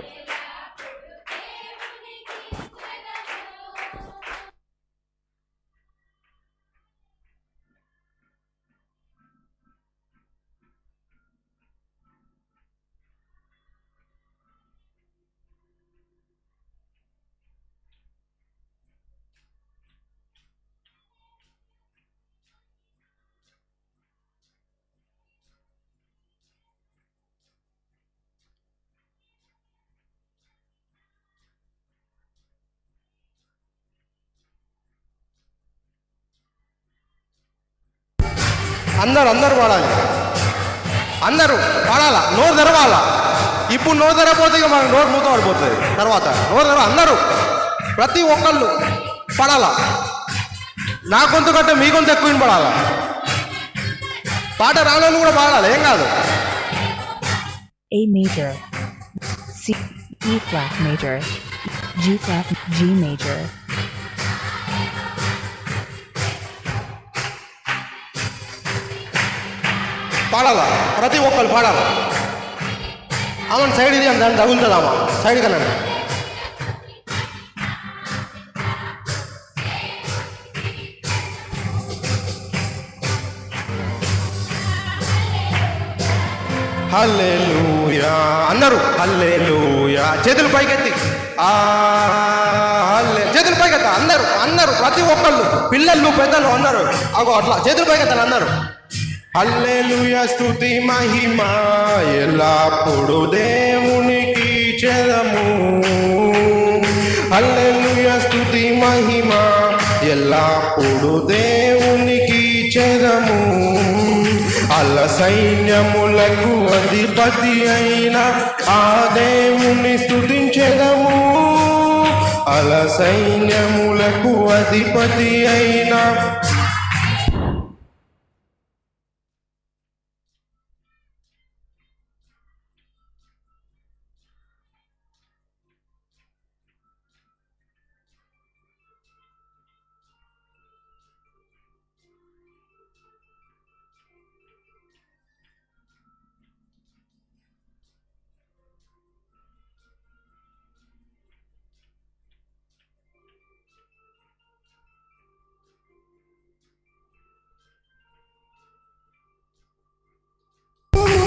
అందరూ పాడాలి, అందరూ పాడాలా, నోరు తెరవాలా. ఇప్పుడు నోరు తెరపోతే ఇక మన నోరు మూత పడిపోతుంది. తర్వాత నోరు తెరవ, అందరూ ప్రతి ఒక్కళ్ళు పాడాలా. నా గొంతు కంటే మీ గొంతు ఎక్కువ వినపడాలా. పాట రానోళ్ళు కూడా పాడాలి, ఏం కాదు. A major, C, E flat major, G flat, G major. పాడాలా, ప్రతి ఒక్కరు పాడాలా. ఆమెను సైడ్ ఇది అని దాన్ని తగులుతుందామా, సైడ్ కనండి. హల్లెలూయా అందరూ హల్లెలూయా. చేతులు పైకెత్తి చేతులు పైకెత్తా. అందరూ ప్రతి ఒక్కళ్ళు, పిల్లలు పెద్దలు అందరూ అగో అట్లా చేతులు పైకెత్తాలి అందరూ. హల్లెలూయా స్తుతి మహిమ ఎల్లప్పుడూ దేవునికి చెదము. హల్లెలూయా స్తుతి మహిమ ఎల్లప్పుడూ దేవునికి చెదము. అల్ల సైన్యములకు అధిపతి అయిన ఆ దేవుని స్తుతించెదము. అల్ల సైన్యములకు అధిపతి అయిన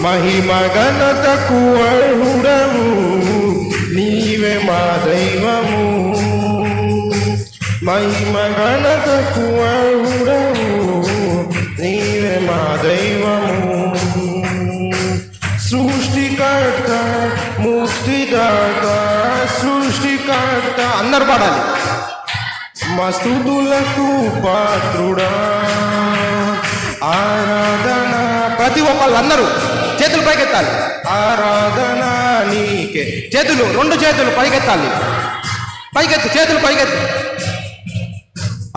మహిమ ఘనతకు అర్హుడవు నీవే మా దైవము. మహిమ ఘనతకు అర్హుడవు నీవే మా దైవము. సృష్టికర్త ముక్తిదాత సృష్టికర్త అందరు పాడాలి. మస్తుతులకు పాత్రుడా ఆరాధన. ప్రతి ఒక్కళ్ళు అందరూ చేతులు పైకెత్తాలి. ఆరాధన నీకే. చేతులు, రెండు చేతులు పైకెత్తాలి. పైకెత్తి, చేతులు పైకెత్తి.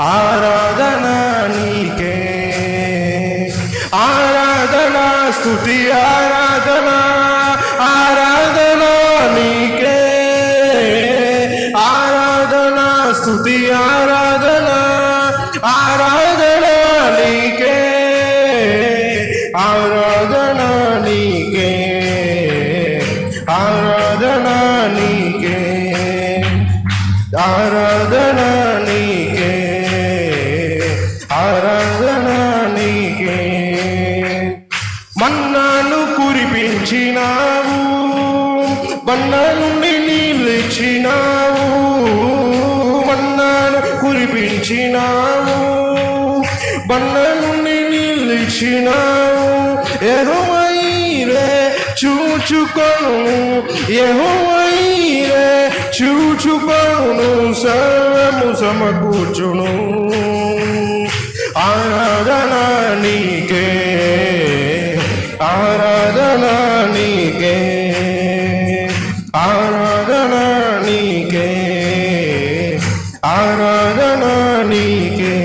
ఆరాధన నీకే, ఆరాధన స్తుతి ఆరాధన. ఆరాధన నీకే, ఆరాధన స్తుతి ఆరాధన. ఆరాధన నీకే, ఆరాధన నీకే, ఆరాధన నీకే, ఆరాధన నీకే, కురిపించినావు, బండ నుండి నీళ్ళిచ్చినావు, మన్నాను కురిపించినావు, బండ నుండి నీళ్ళిచ్చినావు. యెహోవా ఈరే చూచుకొను, యెహోవా ఈరే చూచుకొను, సర్వము సమకూర్చును. ఆరాధన నీకే, ఆరాధన నీకే, ఆరాధన నీకే, ఆరాధన నీకే,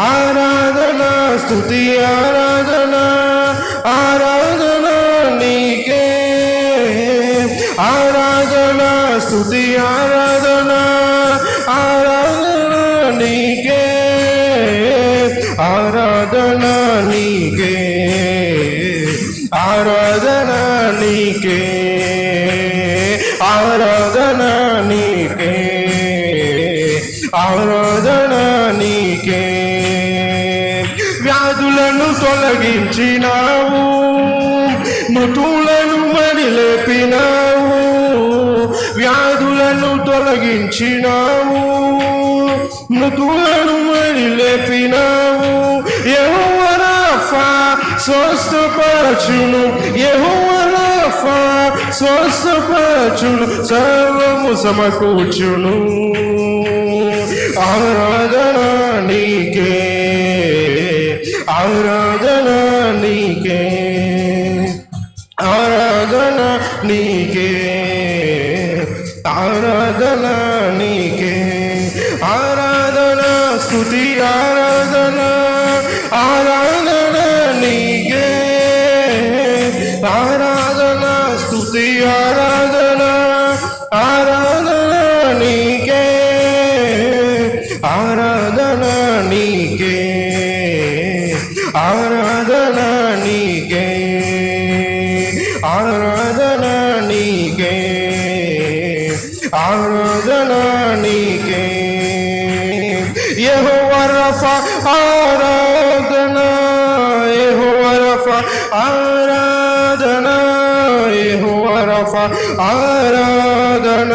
ఆరాధన స్తుతి ఆరాధన, ఆరాధన నీకే, ఆరాధన స్తుతి ఆరాధన, ఆరాధన నీకే, ఆరాధన నీకే, ఆరాధన నీకే, ఆరాధన నీకే, ఆరాధన నీకే. వ్యాధులను తొలగించినావు, మృతులను మడిలేపినావు, వ్యాధులను తొలగించినావు, మృతులను మడిలేపినావు. యెహోవా రాఫా స్వస్థపరచును, యెహోవా రాఫా స్వస్థపరచును, సర్వము సమకూర్చును. ఆరాధన నీకే, ఆరాధన నీకే, ఆరాధన నీకే, ఆరాధన నీకే, ఆరాధన స్తుతి ఆరాధన, ఆరాధన నీకే, ఆరాధన స్తుతి ఆరాధన, ఆరాధన నీకే, ఆరాధన నీకే, ఆరాధన నీకే, ఆరాధన నీకే, ఆరాధన నీకే. యెహోవా రఫా ఆరాధన, యెహోవా రఫా ఆరాధన, యెహోవా రఫా ఆరాధన,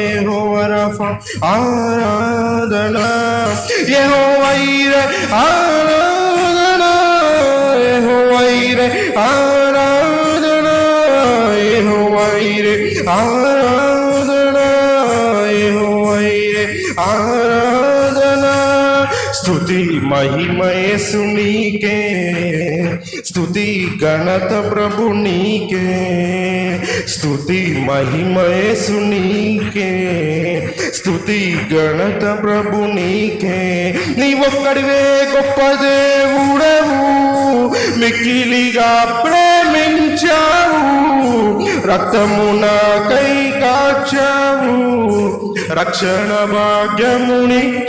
యెహోవా రఫా ఆరాధన, యెహోవా ఈరే ఆరాధన, యెహోవా ఈరే ఆరాధన, యెహోవా ఈరే ఆరాధన, యెహోవా ఈరే ఆరాధన. స్తుతి మహిమ యేసు నీకే, స్తుతి ఘనత ప్రభు నీకే, స్తుతి మహిమ యేసు నీకే, స్తుతి ఘనత ప్రభు నీకే. నీ ఒక్కడివే గొప్ప దేవుడవు, మిక్కిలిగా ప్రేమించావు, రక్తము నాకై కాచావు, రక్షణ భాగ్యమునిచ్చావు,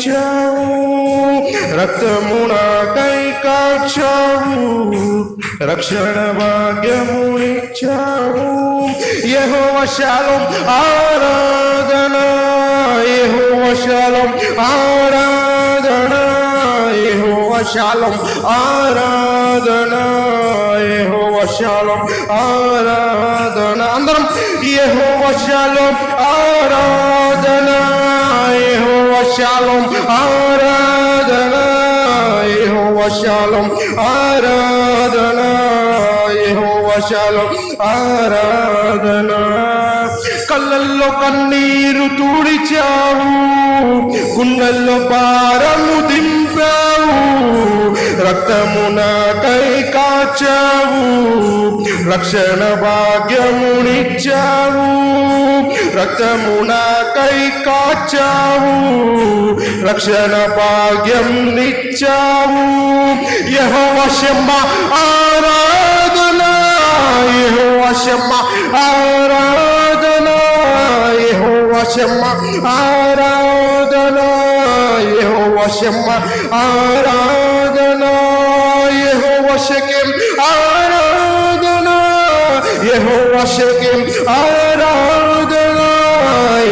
రక్తము నాకై కాచావు, రక్షణ భాగ్యమునిచ్చావు. యెహోవా షాలోమ్ ఆరాధన, యెహోవా షాలోమ్ ఆరాధన, యెహోవా షాలోమ్ ఆరాధన, యెహోవా షాలోమ్ ఆరాధన. అందరం యెహోవా షాలోమ్ ఆరాధన, యెహోవా షాలోమ్ ఆరాధన, యెహోవా షాలోమ్ ఆరాధన, యెహోవా షాలోమ్ ఆరాధన. కళ్ళల్లో కన్నీరు తుడిచావు, గుండెల్లో భారము దింపావు, రక్తము నాకై కాచావు, రక్షణ భాగ్యమునిచ్చావు, రక్తము నాకై కాచావు, రక్షణ భాగ్యం నిచ్చావు. యెహోవా షమ్మా ఆరాధన, యెహోవా షమ్మా ఆరాధన, యెహోవా షమ్మా ఆరాధన, యెహోవా షమ్మా ఆరాధన, యెహోవా షెకెం ఆరాధన, యెహోవా షెకెం ఆరాధన,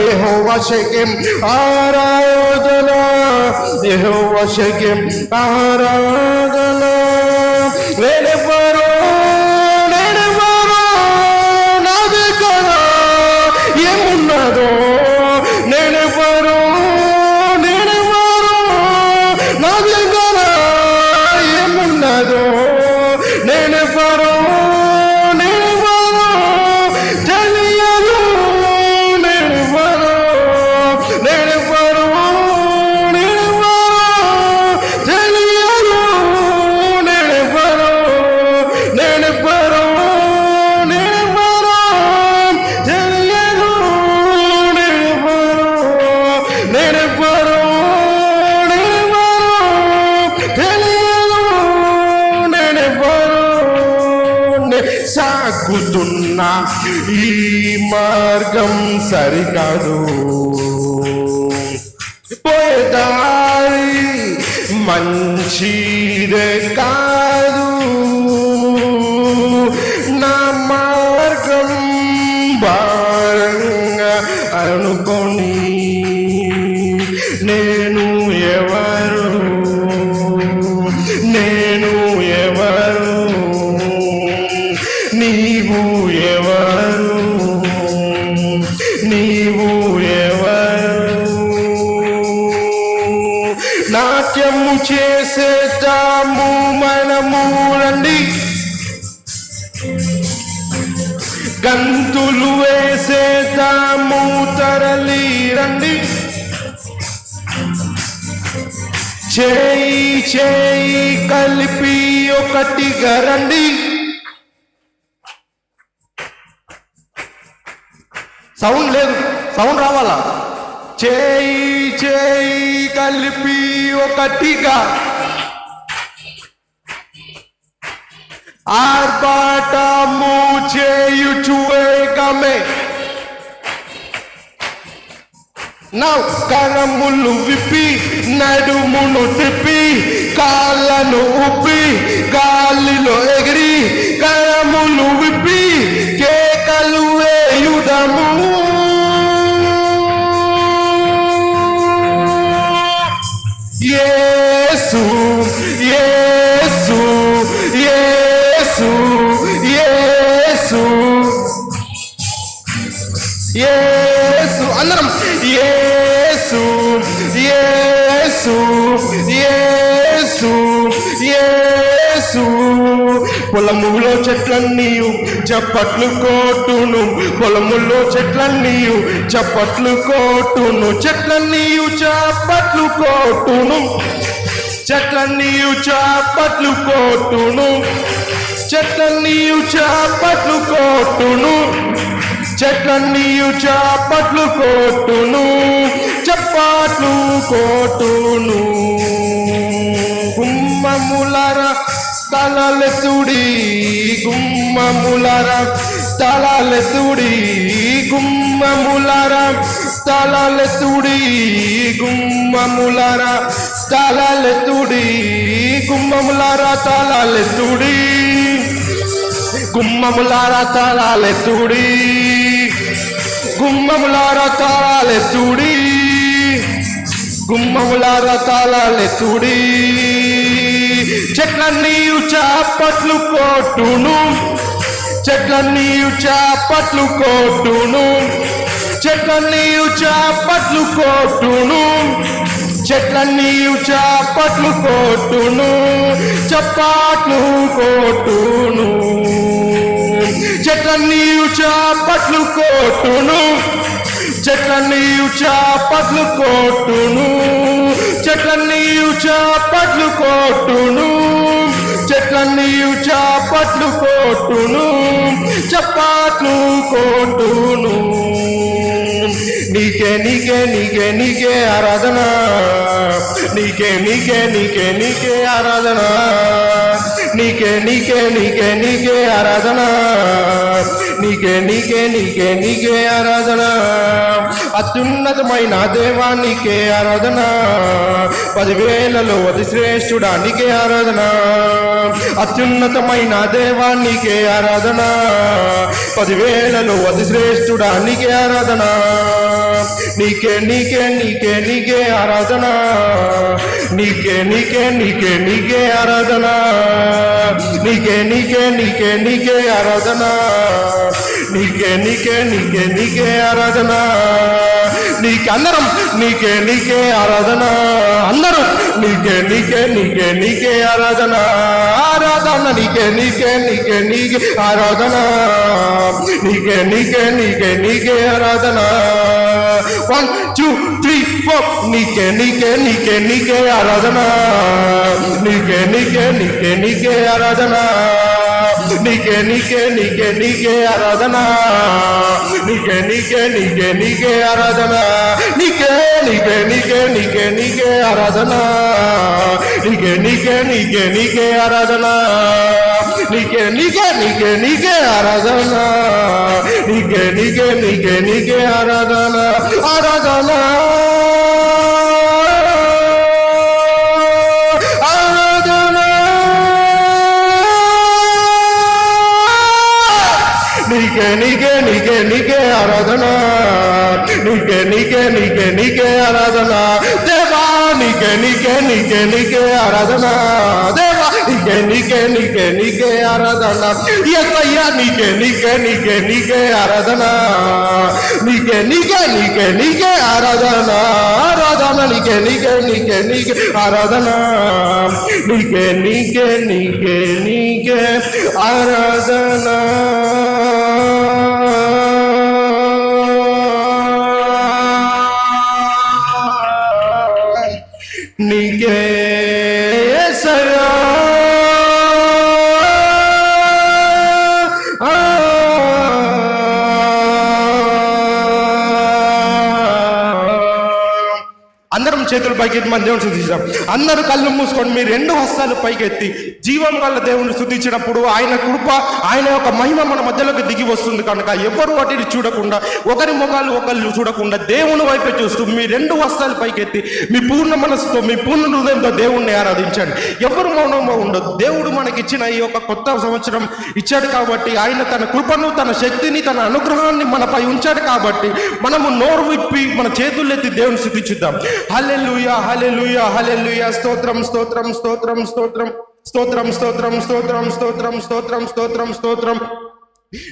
యెహోవా షెకెం ఆరాధన, యెహోవా షెకెం ఆరాధన. వేరెవ్వరో సాగుతున్నా ఈ మార్గం సరికాదు, పోయేదారి మంచిదే కాదు, నా మార్గం భారంగా అనుకొని నేను ఎవరు, నేను ఎవరు, నీవు ఎవరు, నీవు ఎవరు. నాట్యము చేసేటాము మనము రండి, గంతులు వేసేటాము తరలి రండి, చేయి చేయి కలిపి ఒకటిగా రండి. సౌండ్ లేదు, సౌండ్ రావాలా? చేయి చేయి కలిపి ఒకటిగా ఆర్భాటము చేయుచు వేగమే, నా కరములు విప్పి నడుమును తిప్పి కాళ్ళను ఉప్పి గాలిలో ఎగిరి కరములు విప్పి కేకలు వేయుదము. యేసు యేసు యేసు యేసు యేసు అందరం యేసు యేసు యేసు యేసు. పొలములో చెట్లన్నీ చప్పట్లు కోటును, పొలములో చెట్లన్నీ చప్పట్లు కోటును, చెట్లన్నీ చప్పట్లు కోటును, చెట్లన్నీ చప్పట్లు కోటును, చెట్లన్నీ చప్పట్లు కోటును, చెట్లన్నీ చప్పట్లు కోటును, చప్పట్లు కోటును. గుమ్మములర తలలెత్తుడి, గుమ్మములర తలలెత్తుడి, గుమ్మములర తలలెత్తుడి, గుమ్మములర తలలెత్తుడి, గుమ్మములర తలలెత్తుడి, గుమ్మములార తలలెత్తుడి, గుమ్మములార తలలెత్తుడి, గుమ్మములార తలలెత్తుడి. చెట్లన్నీ చప్పట్లు కోటును, చెట్లన్నీ చప్పట్లు కోటును, చెట్లన్నీ చప్పట్లు కోటును, చెట్లన్నీ చప్పట్లు కోటును, చప్పట్లు కోటును, చెట్లన్నీ చప్పట్లు కోటును, చెట్లన్నీ చప్పట్లు కోటును, చెట్లన్నీ చప్పట్లు కోటును, చెట్లన్నీ చప్పట్లు కోటును, చప్పట్లు కోటును. నీకే నీకే నీకే నీకే ఆరాధన, నీకే నీకే నీకే నీకే ఆరాధన, నీకే నీకే నీకే నీకే ఆరాధన, నీకే నీకే నీకే నీకే ఆరాధన. అత్యున్నతమైన దేవానికే ఆరాధన, 10,000లో అతి శ్రేష్ఠుడా నీకే ఆరాధన. అత్యున్నతమైన దేవానికే ఆరాధన, 10,000లో అతి శ్రేష్ఠుడా నీకే ఆరాధన. నీకే నీకే నీకే నీకే ఆరాధన, నీకే నీకే నీకే నీకే ఆరాధన, నీకే నీకే నీకే నీకే ఆరాధన, నీకే నీకే నీకే నీకే ఆరాధన. నీకే అందరం నీకే నీకే ఆరాధన, అందరం నీకే నీకే నీకే నీకే ఆరాధన, ఆరాధన నీకే నీకే నీకే నీకే ఆరాధన, నీకే నీకే నీకే నీకే ఆరాధన. 1 2 3 4 నీకే నీకే నీకే నీకే ఆరాధన, నీకే నీకే నీకే నీకే ఆరాధన, నీకే నీకే నీకే నీకే ఆరాధన నీకే నీకే నీకే నీకే ఆరాధన నీకే నీకే నీకే నీకే నీకే ఆరాధన నీకే నీకే నీకే నీకే ఆరాధన నీకే నీకే నీకే నీకే ఆరాధన నీకే నీకే నీకే నీకే ఆరాధన ఆరాధన ఆరాధన నీకే నీకే నీకే నీకే ఆరాధన నీకే నీకే నీకే నీకే ఆరాధన దేవా నీకే నీకే నీకే నీకే ఆరాధన దేవా నీకే నీకే నీకే నీకే ఆరాధన యేసయ్యా నీకే నీకే నీకే నీకే ఆరాధన నీకే నీకే నీకే నీకే ఆరాధన ఆరాధన నీకే నీకే నీకే నీకే ఆరాధన నీకే నీకే నీకే నీకే ఆరాధన నీకే యేసయ్యా అందరం చేతులు పైకెత్తి మన దేవుని స్తుతించాం. అందరూ కళ్ళు మూసుకొని మీ రెండు హస్తాలు పైకెత్తి జీవం గల దేవుని స్తుతించినప్పుడు ఆయన కృప ఆయన యొక్క మహిమ మన మధ్యలోకి దిగి వస్తుంది కనుక ఎవరు వాటిని చూడకుండా ఒకరి ముఖాలు ఒకళ్ళు చూడకుండా దేవుని వైపే చూస్తూ మీ రెండు హస్తాలు పైకెత్తి మీ పూర్ణ మనసుతో మీ పూర్ణ హృదయంతో దేవుణ్ణి ఆరాధించండి. ఎవరు మౌనంగా ఉండదు. దేవుడు మనకిచ్చిన ఈ యొక్క కొత్త సంవత్సరం ఇచ్చాడు కాబట్టి ఆయన తన కృపను తన శక్తిని తన అనుగ్రహాన్ని మనపై ఉంచాడు కాబట్టి మనము నోరు విప్పి మన చేతులెత్తి దేవుని స్తుతించుద్దాం. హల్లెలూయా హల్లెలూయా హల్లెలూయా స్తోత్రం స్తోత్రం స్తోత్రం స్తోత్రం స్తోత్రం స్తోత్రం స్తోత్రం స్తోత్రం స్తోత్రం స్తోత్రం స్తోత్రం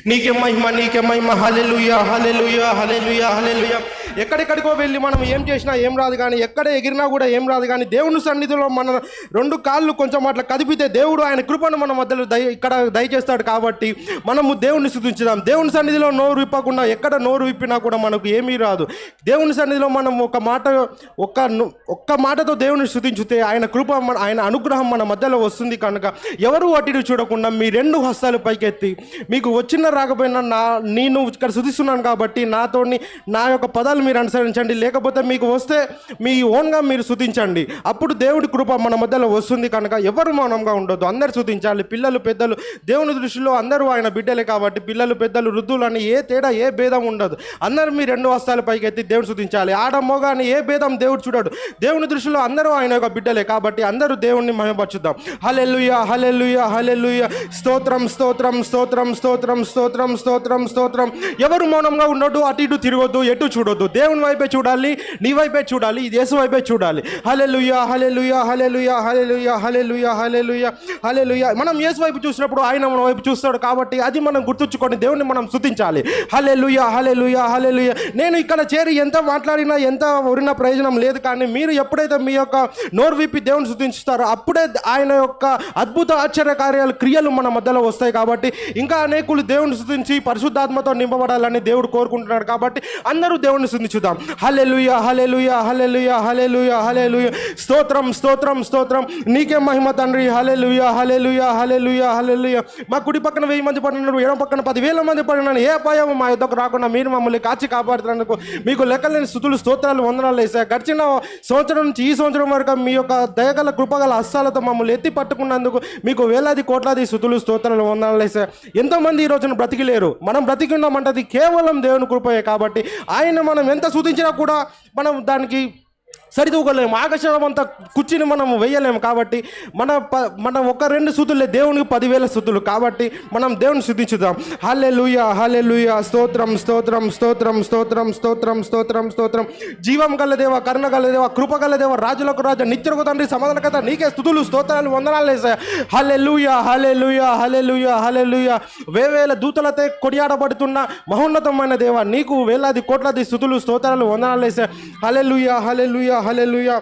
నీకే మహిమ నీకే మహిమ హల్లెలూయా హల్లెలూయా హల్లెలూయా హల్లెలూయా. ఎక్కడెక్కడికో వెళ్ళి మనం ఏం చేసినా ఏం రాదు కానీ ఎక్కడ ఎగిరినా కూడా ఏం రాదు కానీ దేవుని సన్నిధిలో మన రెండు కాళ్ళు కొంచెం అట్లా కదిపితే దేవుడు ఆయన కృపను మన మధ్యలో ఇక్కడ దయచేస్తాడు కాబట్టి మనము దేవుని స్తుతించుదాం. దేవుని సన్నిధిలో నోరు విప్పకుండా ఎక్కడ నోరు విప్పినా కూడా మనకు ఏమీ రాదు. దేవుని సన్నిధిలో మనం ఒక్క మాటతో దేవుని స్తుతించితే ఆయన కృప ఆయన అనుగ్రహం మన మధ్యలో వస్తుంది కనుక ఎవరు అటు చూడకుండా మీ రెండు హస్తాలు పైకెత్తి మీకు వచ్చిన రాకపోయినా నేను ఇక్కడ స్తుతిస్తున్నాను కాబట్టి నాతోని నా యొక్క పదాలు మీరు అనుసరించండి. లేకపోతే మీకు వస్తే మీ ఓన్గా మీరు స్తుతించండి. అప్పుడు దేవుడి కృప మన మధ్యలో వస్తుంది కనుక ఎవరు మౌనంగా ఉండొద్దు. అందరు స్తుతించాలి. పిల్లలు పెద్దలు దేవుని దృష్టిలో అందరూ ఆయన బిడ్డలే కాబట్టి పిల్లలు పెద్దలు వృద్ధులు అని ఏ తేడా ఏ భేదం ఉండదు. అందరూ మీ రెండు హస్తాల పైకి ఎత్తి దేవుడు స్తుతించాలి. ఆడ మోగా అని ఏ భేదం దేవుడు చూడాడు. దేవుని దృష్టిలో అందరూ ఆయన యొక్క బిడ్డలే కాబట్టి అందరూ దేవుణ్ణి మహిమపరచుదాం. హల్లెలూయా హల్లెలూయా హల్లెలూయా స్తోత్రం స్తోత్రం స్తోత్రం స్తోత్రం స్తోత్రం స్తోత్రం స్తోత్రం. ఎవరు మౌనంగా ఉండొద్దు. అటు ఇటు తిరగొద్దు. ఎటు చూడొద్దు. దేవుని వైపే చూడాలి. నీ వైపే చూడాలి. యేసు వైపే చూడాలి. హల్లెలూయా హల్లెలూయా హల్లెలూయా హల్లెలూయా హల్లెలూయా హల్లెలూయా హల్లెలూయా. మనం యేసు వైపు చూసినప్పుడు ఆయన మన వైపు చూస్తాడు కాబట్టి అది మనం గుర్తుంచుకొని దేవుని మనం స్తుతించాలి. హల్లెలూయా హల్లెలూయా హల్లెలూయా. నేను ఇక్కడ చేరి ఎంత మాట్లాడినా ఎంత ఒరిన ప్రయోజనం లేదు కానీ మీరు ఎప్పుడైతే మీ యొక్క నోరు విప్పి దేవుని స్తుతించుతారో అప్పుడే ఆయన యొక్క అద్భుత ఆశ్చర్య కార్యాలు క్రియలు మన మధ్యలో వస్తాయి కాబట్టి ఇంకా అనేకులు దేవుని స్తుతించి పరిశుద్ధాత్మతో నింపబడాలని దేవుడు కోరుకుంటున్నాడు కాబట్టి అందరూ దేవుని స్తుతించుదాం. హల్లెలూయా హల్లెలూయా హల్లెలూయా హల్లెలూయా హల్లెలూయా స్తోత్రం స్తోత్రం స్తోత్రం నీకే మహిమ తండ్రి. హల్లెలూయా హల్లెలూయా హల్లెలూయా హల్లెలూయా. మా కుడి పక్కన 1000 మంది పడినారు, ఎడమ పక్కన 10,000 మంది పడినారు. ఏ అపాయం మా యుద్ధకు రాకుండా మీరు మమ్మల్ని కాచి కాపాడుతున్నందుకు మీకు లెక్కలేని స్తుతులు స్తోత్రాలు వందనాలు వేసాయి. గడిచిన సంవత్సరం నుంచి ఈ సంవత్సరం వరకు మీ యొక్క దయగల కృపగల హస్తాలతో మమ్మల్ని ఎత్తి పట్టుకున్నందుకు మీకు వేలాది కోట్లాది స్తుతులు స్తోత్రాలు వందనాలు వేసాయి. ఎంతోమంది ఈ రోజున బ్రతికి లేరు. మనం బ్రతికి ఉన్నామంటే కేవలం దేవుని కృపయే కాబట్టి ఆయన మనం ఎంత స్తుతించినా కూడా మనం దానికి సరితూగలేము. ఆకాశం అంతా కుర్చీని మనం వేయలేము కాబట్టి మన ఒక 2 స్తుతులే దేవునికి 10,000 స్తుతులు కాబట్టి మనం దేవుని స్తుతించుదాం. హల్లెలూయా హల్లెలూయా స్తోత్రం స్తోత్రం స్తోత్రం స్తోత్రం స్తోత్రం స్తోత్రం స్తోత్రం. జీవం గల దేవ కరుణ గల దేవ కృప గల దేవ రాజులకు రాజు నిత్యులకు తండ్రి సమాధానకర్త నీకే స్తుతులు స్తోత్రాలు వందనాలు వేసాయి. హల్లెలూయా హల్లెలూయా హల్లెలూయా హల్లెలూయా. వేవేల దూతలతో కొడియాడబడుతున్న మహోన్నతమైన దేవ నీకు వేలాది కోట్లాది స్తుతులు స్తోత్రాలు వందనాలు వేసాయి. హల్లెలూయా హల్లెలూయా హల్లెలూయా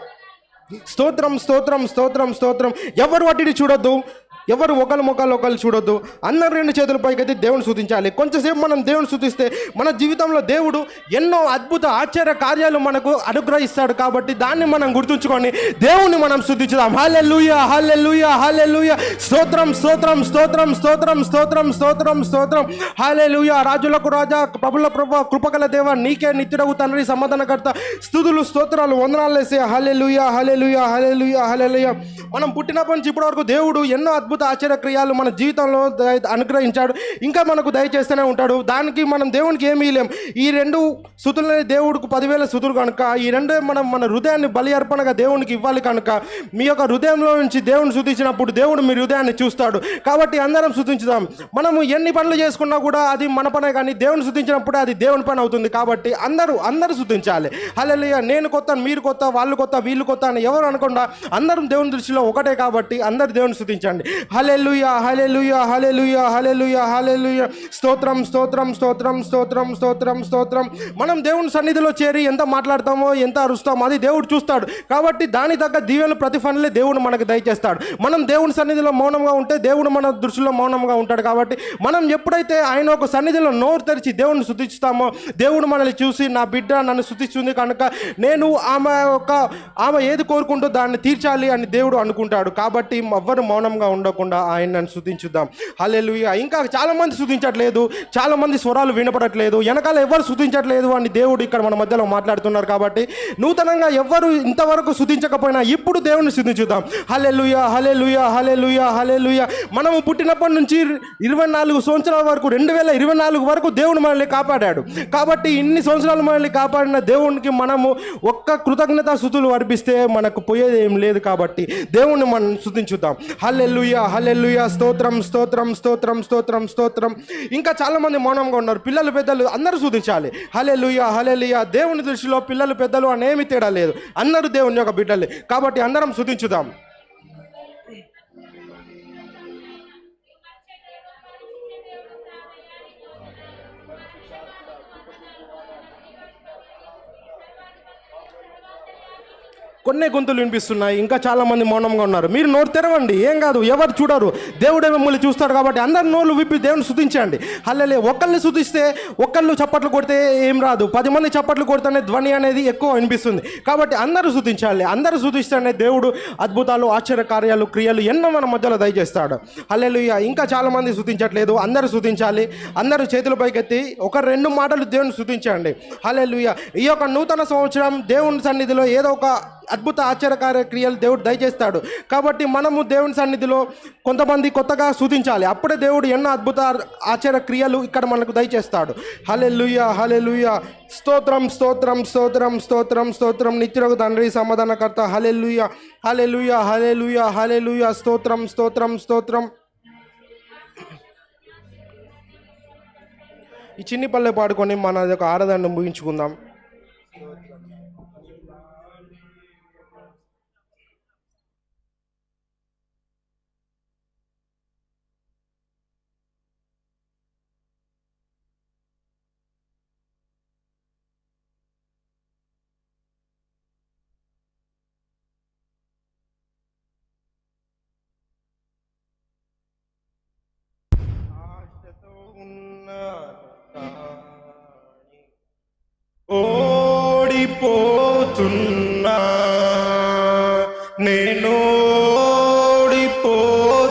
స్తోత్రం స్తోత్రం స్తోత్రం స్తోత్రం. ఎవరు వాటిని చూడొద్దు. ఎవరు ఒకరి ముఖాలు ఒకరు చూడొద్దు. అందరు 2 చేతుల పైకైతే దేవుని స్తుతించాలి. కొంచెంసేపు మనం దేవుని స్తుతిస్తే మన జీవితంలో దేవుడు ఎన్నో అద్భుత ఆశ్చర్య కార్యాలు మనకు అనుగ్రహిస్తాడు. కాబట్టి దాన్ని మనం గుర్తుంచుకొని దేవుణ్ణి మనం స్తుతించుదాం. హల్లెలూయా, హల్లెలూయా, హల్లెలూయా. స్తోత్రం, స్తోత్రం, స్తోత్రం, స్తోత్రం, స్తోత్రం, స్తోత్రం, స్తోత్రం. హల్లెలూయా. రాజులకు రాజా, ప్రభుల ప్రభు, కృపగల దేవ, నీకే నిత్యుడగు తండ్రి, సమాధానకర్త, స్తుతులు, స్తోత్రాలు, వందనాలు వేసే. హల్లెలూయా, హల్లెలూయా, హల్లెలూయా, హల్లెలూయా. మనం పుట్టినప్పటి నుంచి ఇప్పటి వరకు దేవుడు ఎన్నో అద్భుత ఆశ్చర్య క్రియలు మన జీవితంలో అనుగ్రహించాడు. ఇంకా మనకు దయచేస్తూనే ఉంటాడు. దానికి మనం దేవునికి ఏమీ లేం. ఈ 2 స్తుతులని దేవుడికి 10,000 స్తుతులు కనుక ఈ 2 మనం మన హృదయాన్ని బలి అర్పణగా దేవునికి ఇవ్వాలి. కనుక మీ యొక్క హృదయంలో నుంచి దేవుని స్తుతించినప్పుడు దేవుడు మీ హృదయాన్ని చూస్తాడు. కాబట్టి అందరం స్తుతించుదాం. మనము ఎన్ని పనులు చేసుకున్నా కూడా అది మన పనే, కానీ దేవుని స్తుతించినప్పుడు అది దేవుని పని అవుతుంది. కాబట్టి అందరూ స్తుతించాలి. హల్లెలూయా. నేను కొత్త, మీరు కొత్త, వాళ్ళు కొత్త, వీళ్ళు కొత్త అని ఎవరు అనకుండా అందరం దేవుని దృష్టిలో ఒకటే. కాబట్టి అందరు దేవుని స్తుతించండి. హల్లెలూయా, హల్లెలూయా, హల్లెలూయా, హల్లెలూయా, హల్లెలూయా. స్తోత్రం, స్తోత్రం, స్తోత్రం, స్తోత్రం, స్తోత్రం, స్తోత్రం. మనం దేవుని సన్నిధిలో చేరి ఎంత మాట్లాడతామో, ఎంత అరుస్తామో అది దేవుడు చూస్తాడు. కాబట్టి దాని తగ్గ దీవెనలు ప్రతిఫలలే దేవుడు మనకు దయచేస్తాడు. మనం దేవుని సన్నిధిలో మౌనంగా ఉంటే దేవుడు మన దృష్టిలో మౌనంగా ఉంటాడు. కాబట్టి మనం ఎప్పుడైతే ఆయన ఒక సన్నిధిలో నోరు తెరిచి దేవుని స్తుతిస్తామో, దేవుడు మనల్ని చూసి నా బిడ్డ నన్ను స్తుతిస్తుంది కనుక నేను ఆమె ఏది కోరుకుంటూ దాన్ని తీర్చాలి అని దేవుడు అనుకుంటాడు. కాబట్టి ఎవ్వరు మౌనంగా ఉండకుండా ఆయనను స్తుతించుద్దాం. హల్లెలూయా. ఇంకా చాలామంది స్తుతించట్లేదు, చాలామంది స్వరాలు వినపడట్లేదు, వెనకాల ఎవరు స్తుతించట్లేదు అని దేవుడు ఇక్కడ మన మధ్యలో మాట్లాడుతున్నారు. కాబట్టి నూతనంగా ఎవ్వరు ఇంతవరకు స్తుతించకపోయినా ఇప్పుడు దేవుని స్తుతించుదాం. హల్లెలూయా, హల్లెలూయా, హల్లెలూయా, హల్లెలూయా. మనము పుట్టినప్పటి నుంచి 24 సంవత్సరాల వరకు 2024 వరకు దేవుడు మనల్ని కాపాడాడు. కాబట్టి ఇన్ని సంవత్సరాలు మనల్ని కాపాడిన దేవునికి మనము ఒక్క కృతజ్ఞతా స్తుతులు అర్పిస్తే మనకు పోయేది ఏం లేదు. కాబట్టి దేవుణ్ణి మనం స్తుతించుదాం. హల్లెలూయా, హల్లెలూయా. స్తోత్రం, స్తోత్రం, స్తోత్రం, స్తోత్రం, స్తోత్రం. ఇంకా చాలామంది మౌనంగా ఉన్నారు. పిల్లలు పెద్దలు అందరూ స్తుతించాలి. హల్లెలూయా, హల్లెలూయా. దేవుని దృష్టిలో పిల్లలు పెద్దలు అనేమి తేడా లేదు. అందరూ దేవుని యొక్క బిడ్డలే. కాబట్టి అందరం స్తుతించుదాం. కొన్ని గొంతులు వినిపిస్తున్నాయి. ఇంకా చాలామంది మౌనంగా ఉన్నారు. మీరు నోరు తెరవండి, ఏం కాదు, ఎవరు చూడరు. దేవుడే మిమ్మల్ని చూస్తాడు. కాబట్టి అందరు నోళ్ళు విప్పి దేవుని స్తుతించండి. హల్లెలూయా. ఒకళ్ళని స్తుతిస్తే, ఒకళ్ళు చప్పట్లు కొడితే ఏం రాదు, 10 మంది చప్పట్లు కొడితేనే ధ్వని అనేది ఎక్కువ వినిపిస్తుంది. కాబట్టి అందరూ స్తుతించాలి. అందరూ స్తుతిస్తేనే దేవుడు అద్భుతాలు, ఆశ్చర్య కార్యాలు, క్రియలు ఎన్నో మన మధ్యలో దయచేస్తాడు. హల్లెలూయా. ఇంకా చాలామంది స్తుతించట్లేదు. అందరూ స్తుతించాలి. అందరూ చేతుల పైకెత్తి 1-2 మాటలు దేవుని స్తుతించండి. హల్లెలూయా. ఈ యొక్క నూతన సంవత్సరం దేవుని సన్నిధిలో ఏదో ఒక అద్భుత ఆశ్చర్యకార్య క్రియలు దేవుడు దయచేస్తాడు. కాబట్టి మనము దేవుని సన్నిధిలో కొంతమంది కొత్తగా స్తుతించాలి. అప్పుడే దేవుడు ఎన్నో అద్భుత ఆశ్చర్య క్రియలు ఇక్కడ మనకు దయచేస్తాడు. హల్లెలూయా, హల్లెలూయా. స్తోత్రం, స్తోత్రం, స్తోత్రం, స్తోత్రం, స్తోత్రం. నిత్యుడగు తండ్రి, సమాధానకర్త. హల్లెలూయా, హల్లెలూయా, హల్లెలూయా, హల్లెలూయా. స్తోత్రం, స్తోత్రం, స్తోత్రం. ఈ చిన్ని పల్లె పాడుకొని మన యొక్క ఆరాధనను ముగించుకుందాం. ఓడిపోతున్నా నేను, ఓడిపోతున్నా,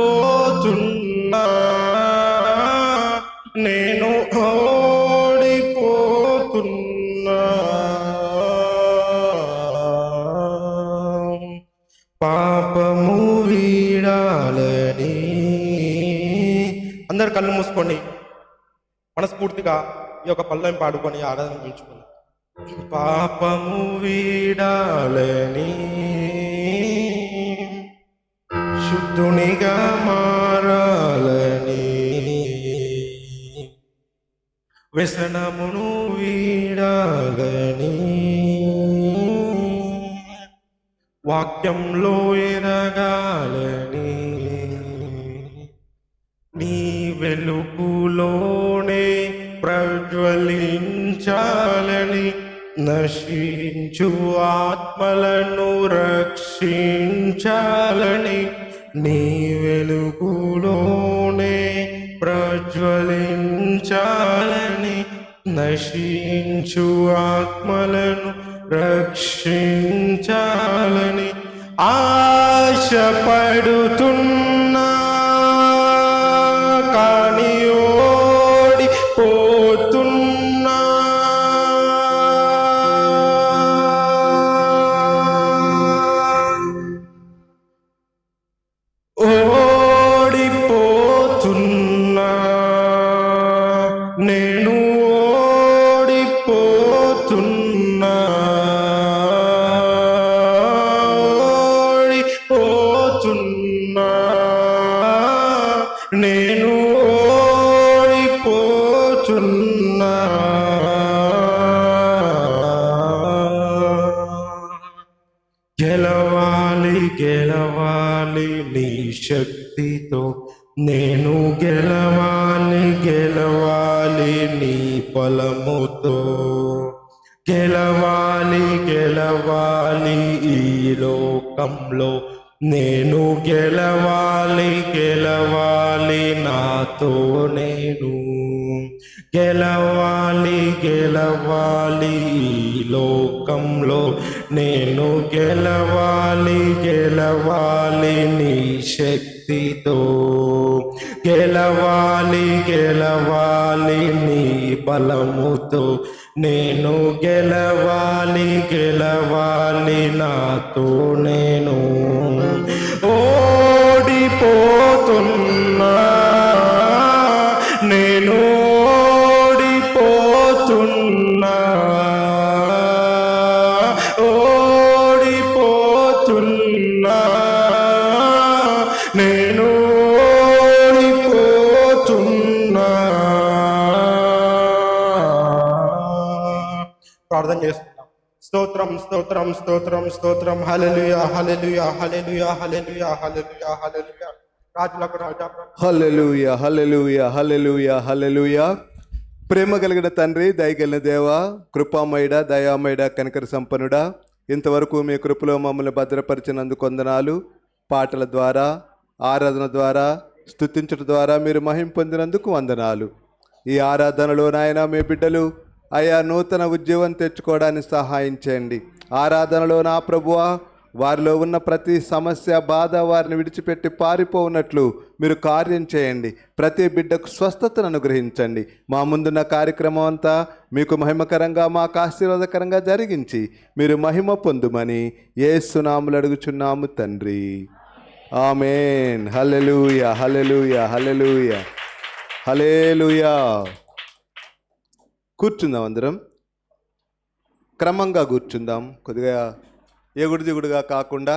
ఓడిపోతున్నా నేను, ఓడిపోతున్నా. పాపము వీడాలని అందరు కళ్ళు మూసుకొని మనస్ఫూర్తిగా ఈ యొక్క పల్లెం పాడుకొని ఆరాధన పెంచుకుందాం. పాపము వీడాలని, శుద్ధునిగా మారాలని, వ్యసనమును వీడాలని, వాక్యంలో ఎదగాలని, నీ వెలుగులోనే ప్రజ్వలించాలని, నశించు ఆత్మలను రక్షించాలని నీ వెలుగులోనే ప్రజ్వలించాలని నశించు ఆత్మలను రక్షించాలని ఆశపడుతున్నా కానీ ఓడిపోతున్నా ఓడిపోతున్నా నేను ఓడిపోతున్నా ఓడిపోతున్నా నేను ఓడిపోతున్నా గెలవాలి గెలవాలి నీ శక్తితో నేను గెలవాలి గెలవాలి నీ బలముతో గెలవాలి గెలవాలి ఈ లోకంలో నేను గెలవాలి గెలవాలి నాతో నేను గెలవాలి గెలవాలి ఈ లోకంలో నేను గెలవాలి గెలవాలి నీ శక్తితో గెలవాలి గెలవాలి నీ బలముతో నేను గెలవాలి గెలవాలి నాతో నేను ఓడిపోతున్నా నేను ఓడిపోతున్నా ఓడిపోతున్నా నేను ఓడిపోతున్నా ప్రార్థన చేస్తున్నాం. స్తోత్రం స్తోత్రం స్తోత్రం స్తోత్రం హల్లెలూయా హల్లెలూయా హల్లెలూయా హల్లెలూయా హల్లెలూయా హల్లెలూయా రాజులకు రాజా హల్లెలూయా హల్లెలూయా హల్లెలూయా హల్లెలూయా. ప్రేమ కలిగిన తండ్రి, దయగలిగిన దేవ, కృపామయుడ, దయామయుడ, కనికర సంపన్నుడా, ఇంతవరకు మీ కృపలో మమ్మల్ని భద్రపరిచినందుకు వందనాలు. పాటల ద్వారా, ఆరాధన ద్వారా, స్తుతించడం ద్వారా మీరు మహిమ పొందినందుకు వందనాలు. ఈ ఆరాధనలో నాయన మీ బిడ్డలు అయా నూతన ఉద్యోగం తెచ్చుకోవడానికి సహాయం చేయండి. ఆరాధనలో నా ప్రభువా వారిలో ఉన్న ప్రతి సమస్య, బాధ వారిని విడిచిపెట్టి పారిపోనట్లు మీరు కార్యం చేయండి. ప్రతి బిడ్డకు స్వస్థతను అనుగ్రహించండి. మా ముందున్న కార్యక్రమం అంతా మీకు మహిమకరంగా, మాకు ఆశీర్వాదకరంగా జరిగించి మీరు మహిమ పొందుమని యేసు నామములో అడుగుచున్నాము తండ్రి. ఆమేన్. హల్లెలూయా హల్లెలూయా హల్లెలూయా హల్లెలూయా. కూర్చుందాం, అందరం క్రమంగా కూర్చుందాం. కొద్దిగా ఎగుడు దిగుడుగా కాకుండా